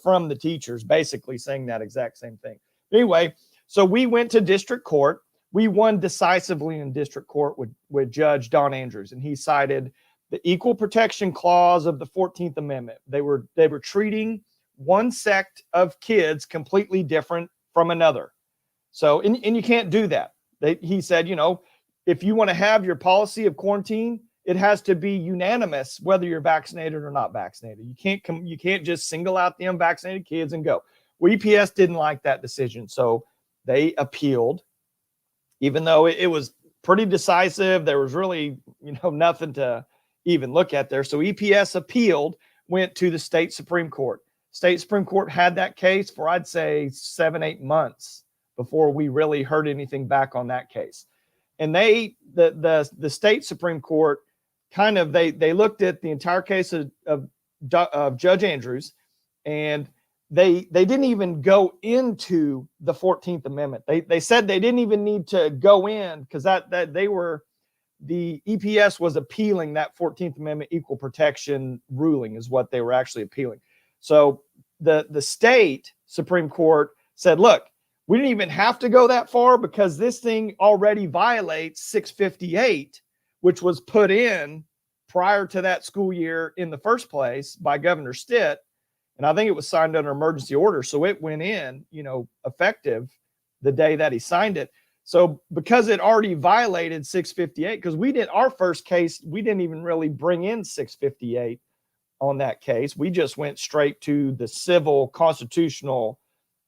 from the teachers, basically saying that exact same thing. Anyway, so we went to district court. We won decisively in district court with Judge Don Andrews, and he cited the Equal Protection Clause of the 14th Amendment. They were treating one sect of kids completely different from another. So, and you can't do that. He said, if you want to have your policy of quarantine, it has to be unanimous whether you're vaccinated or not vaccinated. You can't just single out the unvaccinated kids and go. Well, EPS didn't like that decision, so they appealed, even though it was pretty decisive. There was really, nothing to even look at there. So EPS appealed, went to the state Supreme Court. State Supreme Court had that case for, I'd say, 7-8 months before we really heard anything back on that case. And the state Supreme Court kind of, they looked at the entire case of Judge Andrews, and they didn't even go into the 14th Amendment. They said they didn't even need to go in, because the EPS was appealing that 14th Amendment equal protection ruling is what they were actually appealing. So the state Supreme Court said, look, we didn't even have to go that far, because this thing already violates 658, which was put in prior to that school year in the first place by Governor Stitt. And I think it was signed under emergency order. So it went in, effective the day that he signed it. So because it already violated 658, because our first case, we didn't even really bring in 658 on that case. We just went straight to the civil constitutional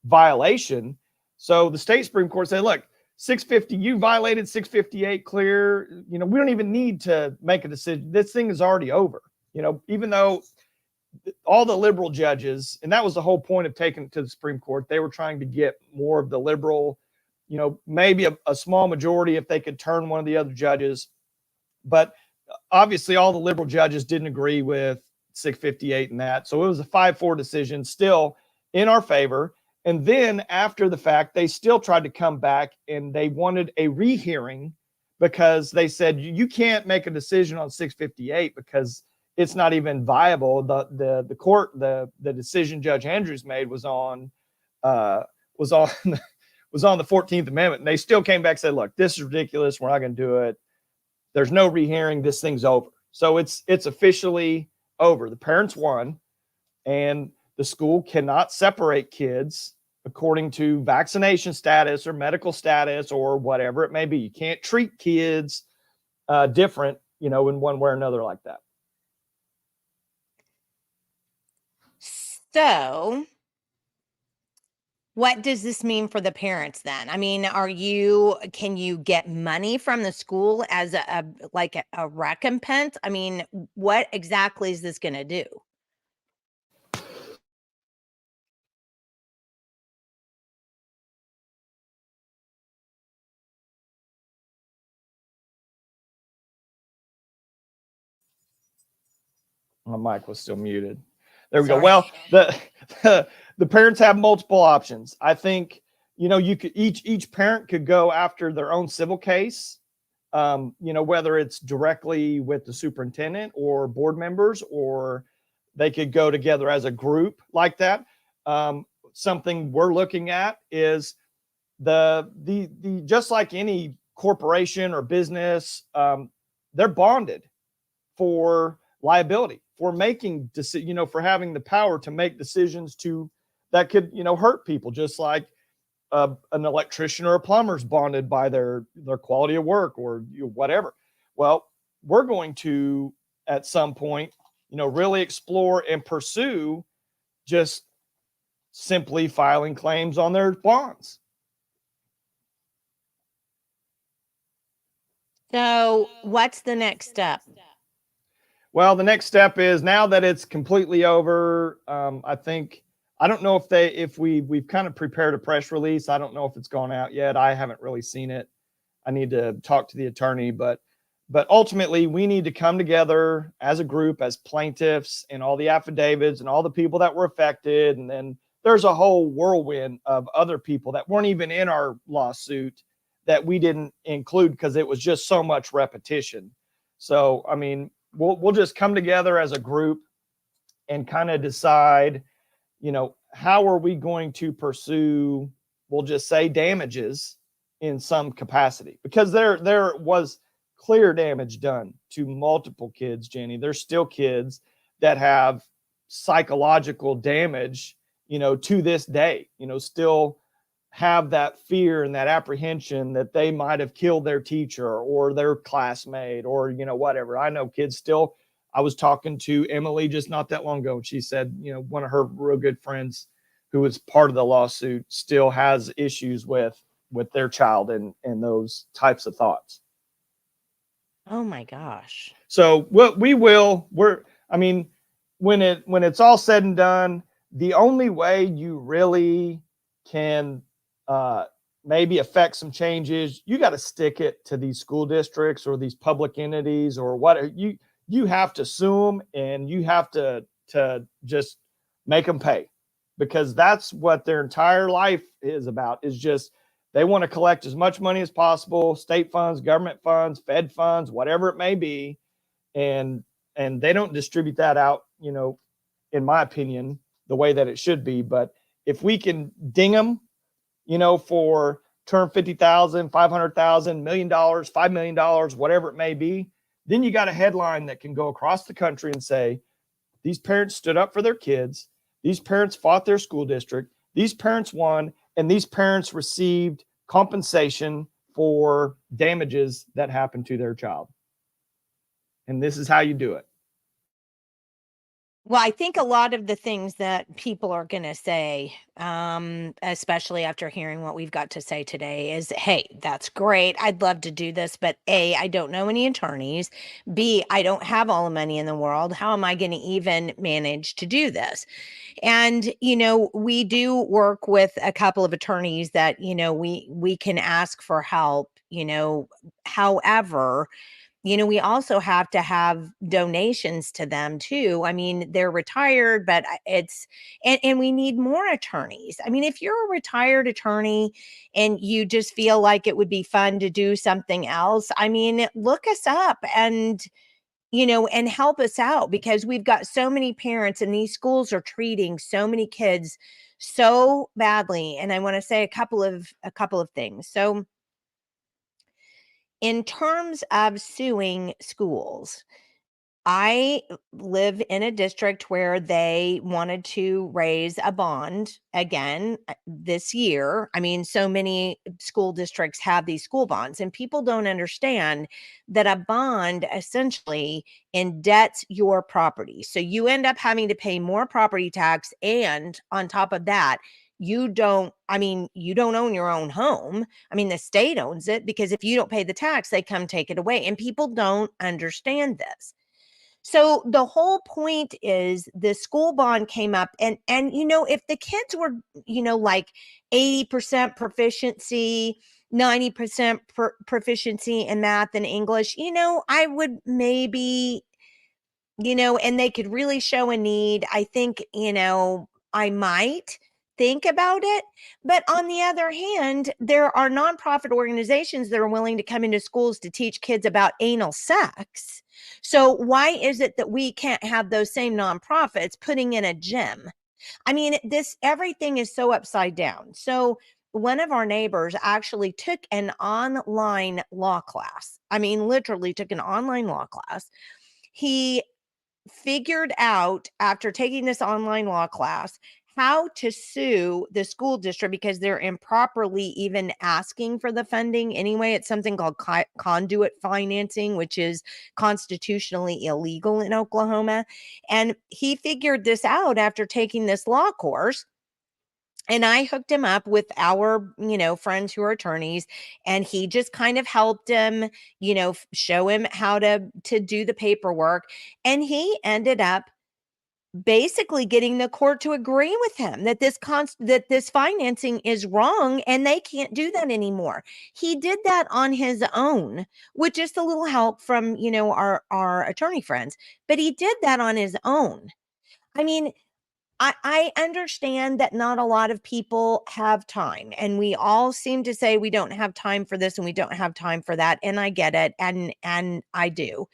violation. So the state Supreme Court said, look, 650, you violated 658 clear. We don't even need to make a decision. This thing is already over. Even though all the liberal judges, and that was the whole point of taking it to the Supreme Court, they were trying to get more of the liberal, maybe a small majority if they could turn one of the other judges. But obviously all the liberal judges didn't agree with 658 and that. So it was a 5-4 decision still in our favor. And then after the fact, they still tried to come back and they wanted a rehearing because they said you can't make a decision on 658 because it's not even viable. The court, the decision Judge Andrews made was on uh, was on was on the 14th Amendment, and they still came back and said, "Look, this is ridiculous. We're not going to do it. There's no rehearing. This thing's over." So it's officially over. The parents won, and the school cannot separate kids according to vaccination status or medical status or whatever it may be. You can't treat kids different, in one way or another like that. So what does this mean for the parents then? I mean, can you get money from the school as a recompense? I mean, what exactly is this going to do? My mic was still muted. There we Sorry. go. Well, the parents have multiple options. I think, you could each parent could go after their own civil case. Whether it's directly with the superintendent or board members, or they could go together as a group like that. Something we're looking at is the just like any corporation or business, they're bonded for liability, for making for having the power to make decisions that could hurt people, just like an electrician or a plumber's bonded by their quality of work or whatever. Well, we're going to at some point really explore and pursue just simply filing claims on their bonds. So what's the next step? Well, the next step is, now that it's completely over, I don't know if we've kind of prepared a press release. I don't know if it's gone out yet. I haven't really seen it. I need to talk to the attorney, but ultimately we need to come together as a group, as plaintiffs, and all the affidavits and all the people that were affected. And then there's a whole whirlwind of other people that weren't even in our lawsuit that we didn't include because it was just so much repetition. So, I mean, we'll just come together as a group and kind of decide, how are we going to pursue, we'll just say, damages in some capacity, because there was clear damage done to multiple kids, Jenny. There's still kids that have psychological damage, to this day, still have that fear and that apprehension that they might have killed their teacher or their classmate or, whatever. I know kids still. I was talking to Emily just not that long ago, and she said, one of her real good friends who was part of the lawsuit still has issues with their child and those types of thoughts. Oh my gosh. So what when it's all said and done, the only way you really can maybe affect some changes, you got to stick it to these school districts or these public entities or what. You have to sue them, and you have to just make them pay, because that's what their entire life is about, is just they want to collect as much money as possible, state funds, government funds, Fed funds, whatever it may be. And they don't distribute that out, in my opinion, the way that it should be. But if we can ding them, for turn 50,000, 500,000, $1 million, $5 million, whatever it may be, then you got a headline that can go across the country and say, these parents stood up for their kids. These parents fought their school district. These parents won, and these parents received compensation for damages that happened to their child. And this is how you do it. Well, I think a lot of the things that people are going to say, especially after hearing what we've got to say today, is, hey, that's great. I'd love to do this, but A, I don't know any attorneys. B, I don't have all the money in the world. How am I going to even manage to do this? And, we do work with a couple of attorneys that, we can ask for help, however, we also have to have donations to them too. I mean, they're retired, but and we need more attorneys. I mean, if you're a retired attorney and you just feel like it would be fun to do something else, I mean, look us up and and help us out, because we've got so many parents and these schools are treating so many kids so badly. And I want to say a couple of things. So in terms of suing schools, I live in a district where they wanted to raise a bond again this year. I mean, so many school districts have these school bonds, and people don't understand that a bond essentially indebts your property. So you end up having to pay more property tax. And on top of that, you don't own your own home. I mean, the state owns it, because if you don't pay the tax, they come take it away. And people don't understand this. So the whole point is the school bond came up, and if the kids were like 80% proficiency, 90% proficiency in math and English, I would maybe, and they could really show a need, I think, I might think about it. But on the other hand, there are nonprofit organizations that are willing to come into schools to teach kids about anal sex. So why is it that we can't have those same nonprofits putting in a gym? I mean, everything is so upside down. So one of our neighbors actually took an online law class. I mean, literally took an online law class. He figured out, after taking this online law class, how to sue the school district because they're improperly even asking for the funding anyway. It's something called conduit financing, which is constitutionally illegal in Oklahoma. And he figured this out after taking this law course. And I hooked him up with our, friends who are attorneys, and he just kind of helped him, show him how to do the paperwork. And he ended up basically getting the court to agree with him that this financing is wrong and they can't do that anymore. He did that on his own with just a little help from, our attorney friends, but he did that on his own. I mean, I understand that not a lot of people have time, and we all seem to say we don't have time for this and we don't have time for that. And I get it. And I do.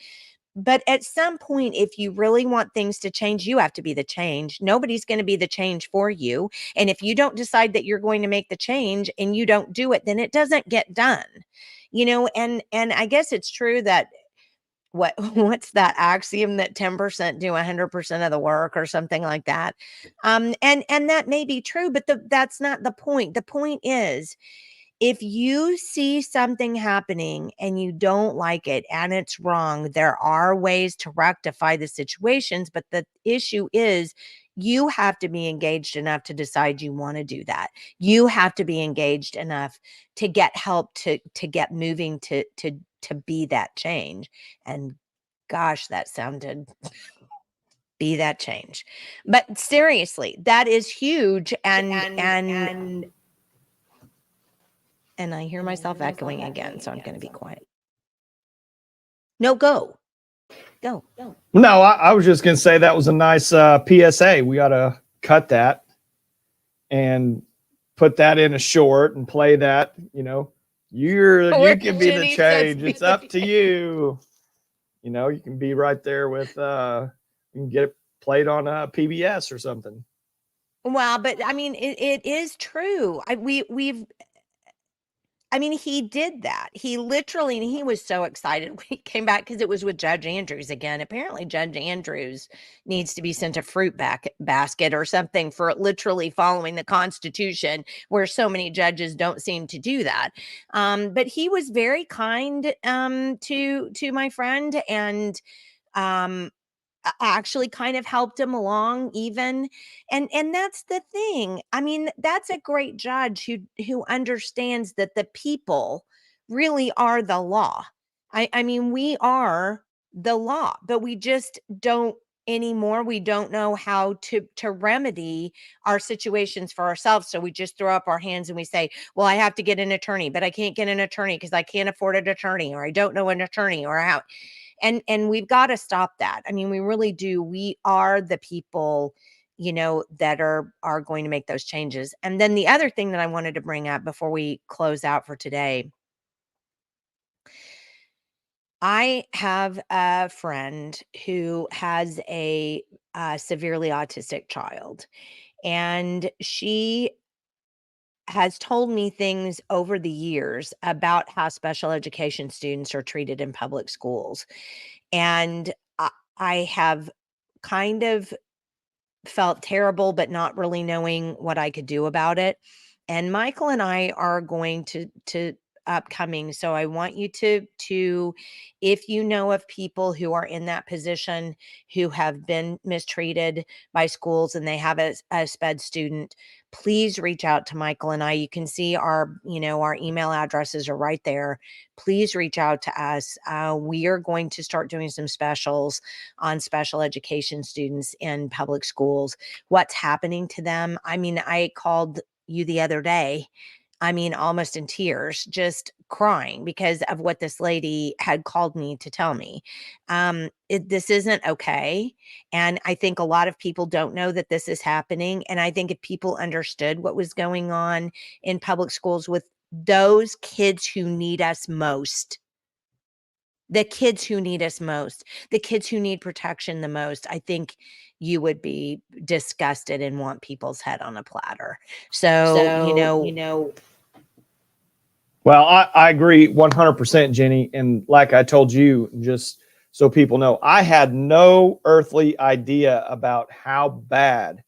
But at some point, if you really want things to change, you have to be the change. Nobody's going to be the change for you. And if you don't decide that you're going to make the change and you don't do it, then it doesn't get done. And I guess it's true that what's that axiom that 10% do 100% of the work or something like that. And that may be true, but that's not the point. The point is, if you see something happening and you don't like it and it's wrong, there are ways to rectify the situations. But the issue is, you have to be engaged enough to decide you want to do that. You have to be engaged enough to get help to get moving to be that change. And gosh, that sounded be that change. But seriously, that is huge. And I hear myself echoing again, so I'm going to be quiet. No, go. No, I was just going to say that was a nice PSA. We ought to cut that and put that in a short and play that. You can be the change. It's up to you. You can be right there with. You can get it played on PBS or something. Well, but I mean, it is true. He did that. He literally, and he was so excited when he came back because it was with Judge Andrews again. Apparently, Judge Andrews needs to be sent a fruit basket or something for literally following the Constitution, where so many judges don't seem to do that. But he was very kind to my friend, and actually kind of helped him along even. And that's the thing. I mean, that's a great judge who understands that the people really are the law. I mean, we are the law, but we just don't anymore. We don't know how to remedy our situations for ourselves. So we just throw up our hands and we say, well, I have to get an attorney, but I can't get an attorney because I can't afford an attorney, or I don't know an attorney, or how. And we've got to stop that. I mean, we really do. We are the people, that are going to make those changes. And then the other thing that I wanted to bring up before we close out for today, I have a friend who has a severely autistic child, and she has told me things over the years about how special education students are treated in public schools. And I have kind of felt terrible, but not really knowing what I could do about it. And Michael and I are going to upcoming. So I want you to if you know of people who are in that position, who have been mistreated by schools and they have a sped student, please reach out to Michael and I. You can see our email addresses are right there. Please reach out to us. We are going to start doing some specials on special education students in public schools, what's happening to them. I mean, I called you the other day, I mean, almost in tears, just crying because of what this lady had called me to tell me. This isn't okay. And I think a lot of people don't know that this is happening. And I think if people understood what was going on in public schools with those kids who need us most, the kids who need us most, the kids who need protection the most, I think you would be disgusted and want people's head on a platter. So, Well, I agree 100%, Jenny. And like I told you, just so people know, I had no earthly idea about how bad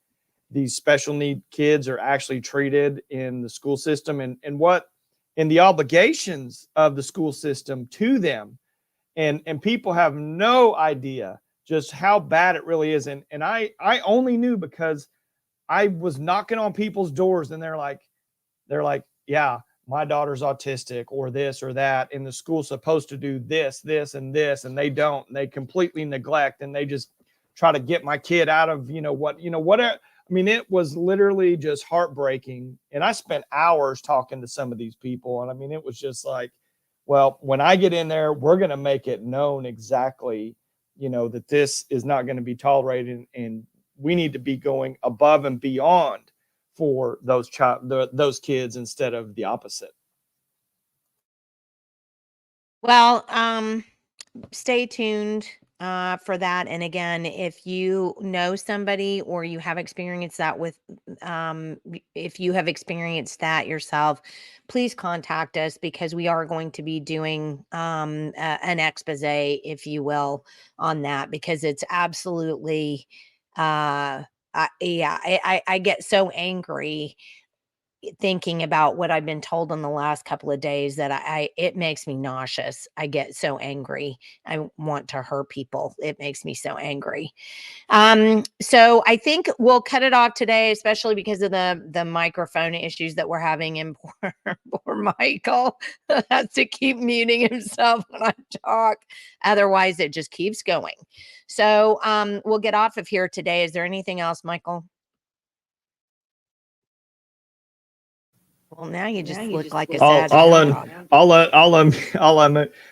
these special need kids are actually treated in the school system, and what and the obligations of the school system to them. And people have no idea just how bad it really is. And I only knew because I was knocking on people's doors, and they're like, yeah, my daughter's autistic or this or that, and the school's supposed to do this, this, and this, and they don't. And they completely neglect, and they just try to get my kid out of, whatever. I mean, it was literally just heartbreaking. And I spent hours talking to some of these people. And I mean, it was just like, well, when I get in there, we're going to make it known exactly, that this is not going to be tolerated. And we need to be going above and beyond for those kids instead of the opposite. well, stay tuned for that. And again, if you know somebody or you have experienced that if you have experienced that yourself, please contact us, because we are going to be doing an expose, if you will, on that, because it's absolutely, yeah, I get so angry thinking about what I've been told in the last couple of days that it makes me nauseous. I get so angry. I want to hurt people. It makes me so angry. So I think we'll cut it off today, especially because of the microphone issues that we're having. And poor Michael has to keep muting himself when I talk. Otherwise, it just keeps going. So we'll get off of here today. Is there anything else, Michael? Well, now you just look like a sad dog.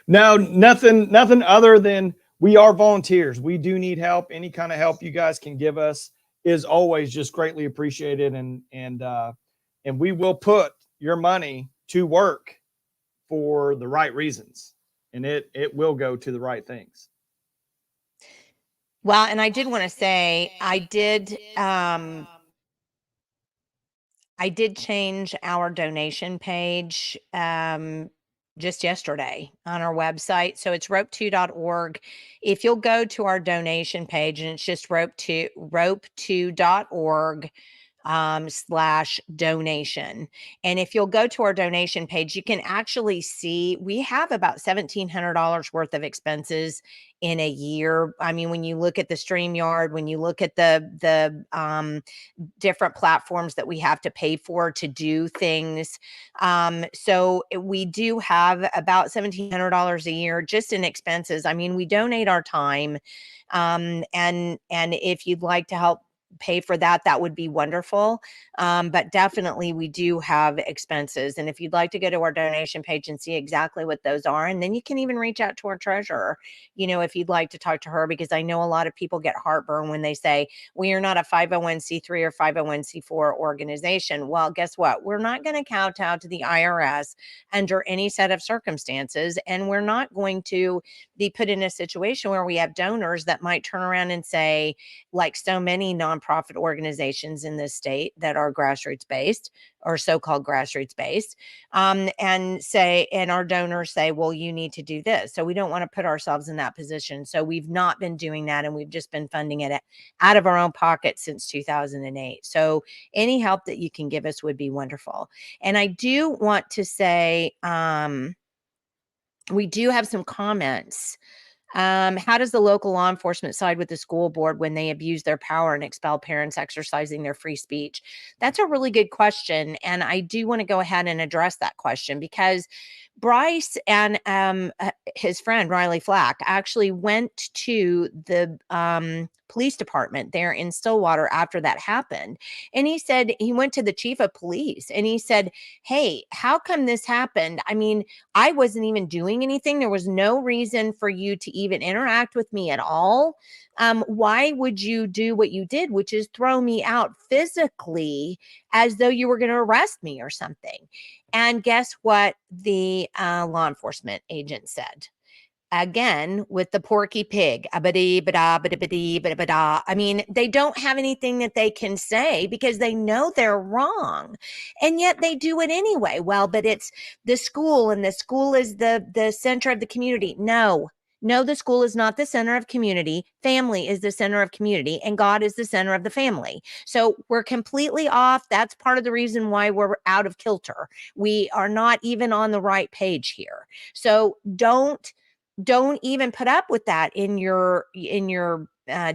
No, nothing other than we are volunteers. We do need help. Any kind of help you guys can give us is always just greatly appreciated. And we will put your money to work for the right reasons, and it will go to the right things. Well, and I did want to say I did change our donation page just yesterday on our website. So it's rope2.org. If you'll go to our donation page, and it's just rope2.org, slash donation. And if you'll go to our donation page, you can actually see we have about $1,700 worth of expenses in a year. I mean, when you look at the StreamYard, when you look at the different platforms that we have to pay for to do things. So we do have about $1,700 a year just in expenses. I mean, we donate our time. And if you'd like to help pay for that, that would be wonderful. But definitely we do have expenses. And if you'd like to go to our donation page and see exactly what those are, and then you can even reach out to our treasurer, if you'd like to talk to her, because I know a lot of people get heartburn when they say, we are not a 501c3 or 501c4 organization. Well, guess what? We're not going to kowtow to the IRS under any set of circumstances. And we're not going to be put in a situation where we have donors that might turn around and say, like so many nonprofit organizations in this state that are grassroots based or so-called grassroots based, and our donors say, well, you need to do this. So we don't want to put ourselves in that position. So we've not been doing that, and we've just been funding it out of our own pocket since 2008. So any help that you can give us would be wonderful. And I do want to say, we do have some comments. How does the local law enforcement side with the school board when they abuse their power and expel parents exercising their free speech? That's a really good question. And I do want to go ahead and address that question, because Bryce and his friend Riley Flack actually went to the police department there in Stillwater after that happened. And he said, he went to the chief of police and he said, hey, how come this happened? I mean, I wasn't even doing anything. There was no reason for you to even interact with me at all. Why would you do what you did, which is throw me out physically as though you were going to arrest me or something? And guess what the law enforcement agent said? Again, with the Porky Pig. I mean, they don't have anything that they can say because they know they're wrong. And yet they do it anyway. Well, but it's the school, and the school is the center of the community. No, the school is not the center of community. Family is the center of community, and God is the center of the family. So we're completely off. That's part of the reason why we're out of kilter. We are not even on the right page here. So don't even put up with that in your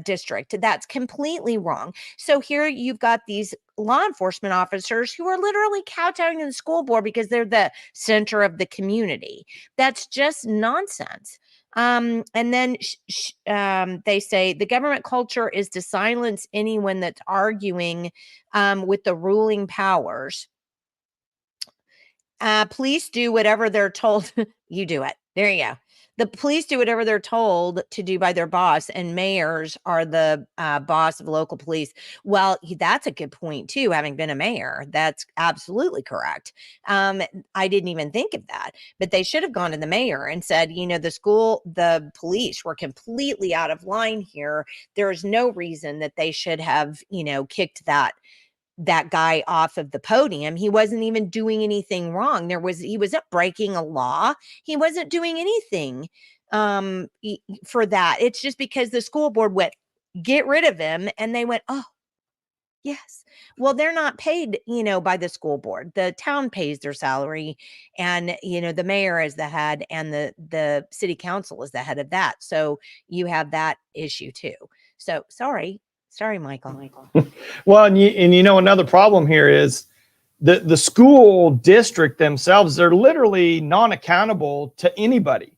district. That's completely wrong. So here you've got these law enforcement officers who are literally kowtowing to the school board because they're the center of the community. That's just nonsense. And then they say the government culture is to silence anyone that's arguing with the ruling powers. Police do whatever they're told. You do it. There you go. The police do whatever they're told to do by their boss, and mayors are the boss of local police. Well, that's a good point too. Having been a mayor, that's absolutely correct. I didn't even think of that, but they should have gone to the mayor and said, the police were completely out of line here. There is no reason that they should have, kicked that guy off of the podium. He wasn't even doing anything wrong. He wasn't breaking a law. He wasn't doing anything for that. It's just because the school board went, get rid of him. And they went, oh, yes. Well, they're not paid, by the school board. The town pays their salary, and, the mayor is the head, and the city council is the head of that. So you have that issue too. So sorry, Michael. Well, and another problem here is the school district themselves. They're literally non-accountable to anybody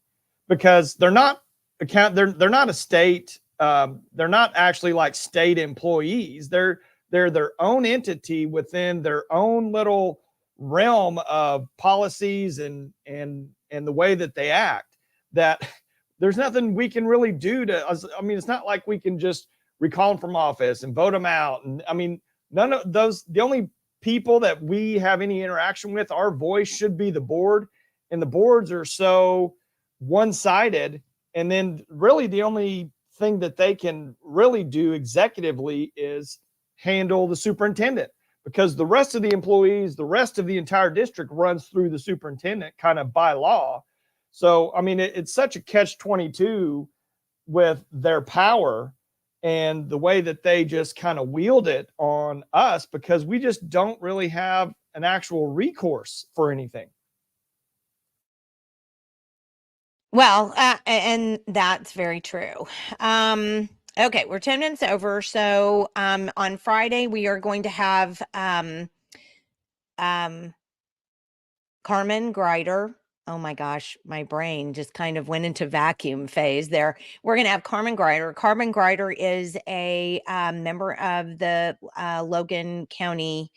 because they're not a state. They're not actually like state employees. They're their own entity within their own little realm of policies and the way that they act. That there's nothing we can really do to. I mean, it's not like we can just recall them from office and vote them out. And I mean, none of those, the only people that we have any interaction with, our voice should be the board, and the boards are so one-sided. And then really the only thing that they can really do executively is handle the superintendent, because the rest of the employees, the rest of the entire district runs through the superintendent kind of by law. So, I mean, it's such a catch-22 with their power and the way that they just kind of wield it on us, because we just don't really have an actual recourse for anything. Well, and that's very true. Okay, we're 10 minutes over. So on Friday, we are going to have Carmen Greider. Oh my gosh, my brain just kind of went into vacuum phase there. We're going to have Carmen Greider. Carmen Greider is a member of the Logan County.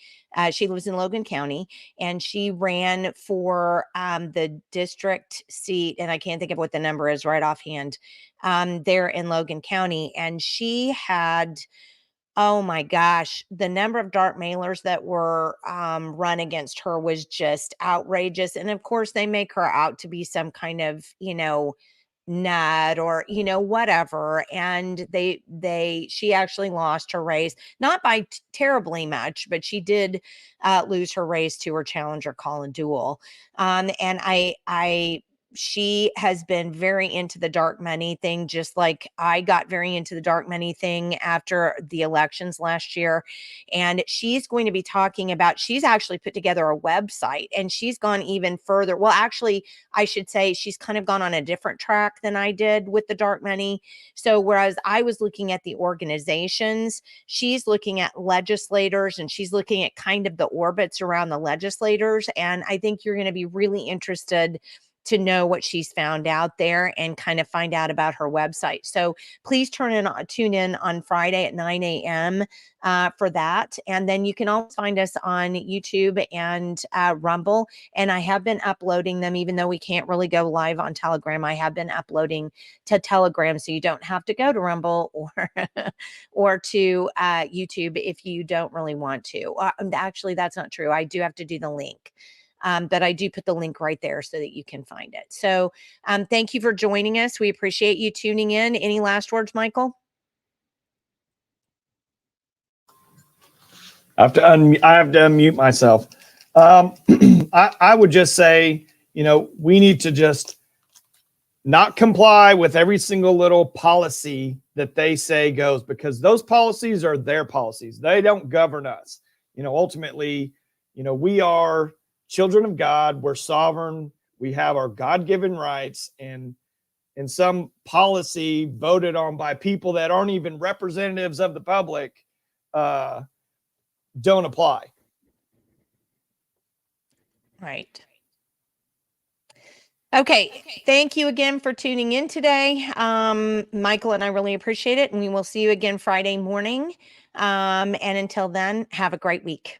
She lives in Logan County, and she ran for the district seat, and I can't think of what the number is right offhand, there in Logan County. And she had, oh my gosh, the number of dark mailers that were run against her was just outrageous. And of course, they make her out to be some kind of, nut or, whatever. And she actually lost her race, not by terribly much, but she did lose her race to her challenger, Colin Dewell. And she has been very into the dark money thing, just like I got very into the dark money thing after the elections last year. And she's going to be talking about, she's actually put together a website, and she's gone even further. Well, actually, I should say she's kind of gone on a different track than I did with the dark money. So whereas I was looking at the organizations, she's looking at legislators, and she's looking at kind of the orbits around the legislators. And I think you're going to be really interested to know what she's found out there and kind of find out about her website. So please tune in on Friday at 9 a.m. For that. And then you can also find us on YouTube and Rumble. And I have been uploading them, even though we can't really go live on Telegram. I have been uploading to Telegram, so you don't have to go to Rumble or to YouTube if you don't really want to. Actually, that's not true. I do have to do the link. But I do put the link right there so that you can find it. So thank you for joining us. We appreciate you tuning in. Any last words, Michael? I have to unmute myself. I would just say, we need to just not comply with every single little policy that they say goes, because those policies are their policies. They don't govern us. Ultimately, we are children of God. We're sovereign. We have our God-given rights, and some policy voted on by people that aren't even representatives of the public don't apply. Right. Okay. Thank you again for tuning in today. Michael and I really appreciate it. And we will see you again Friday morning. And until then, have a great week.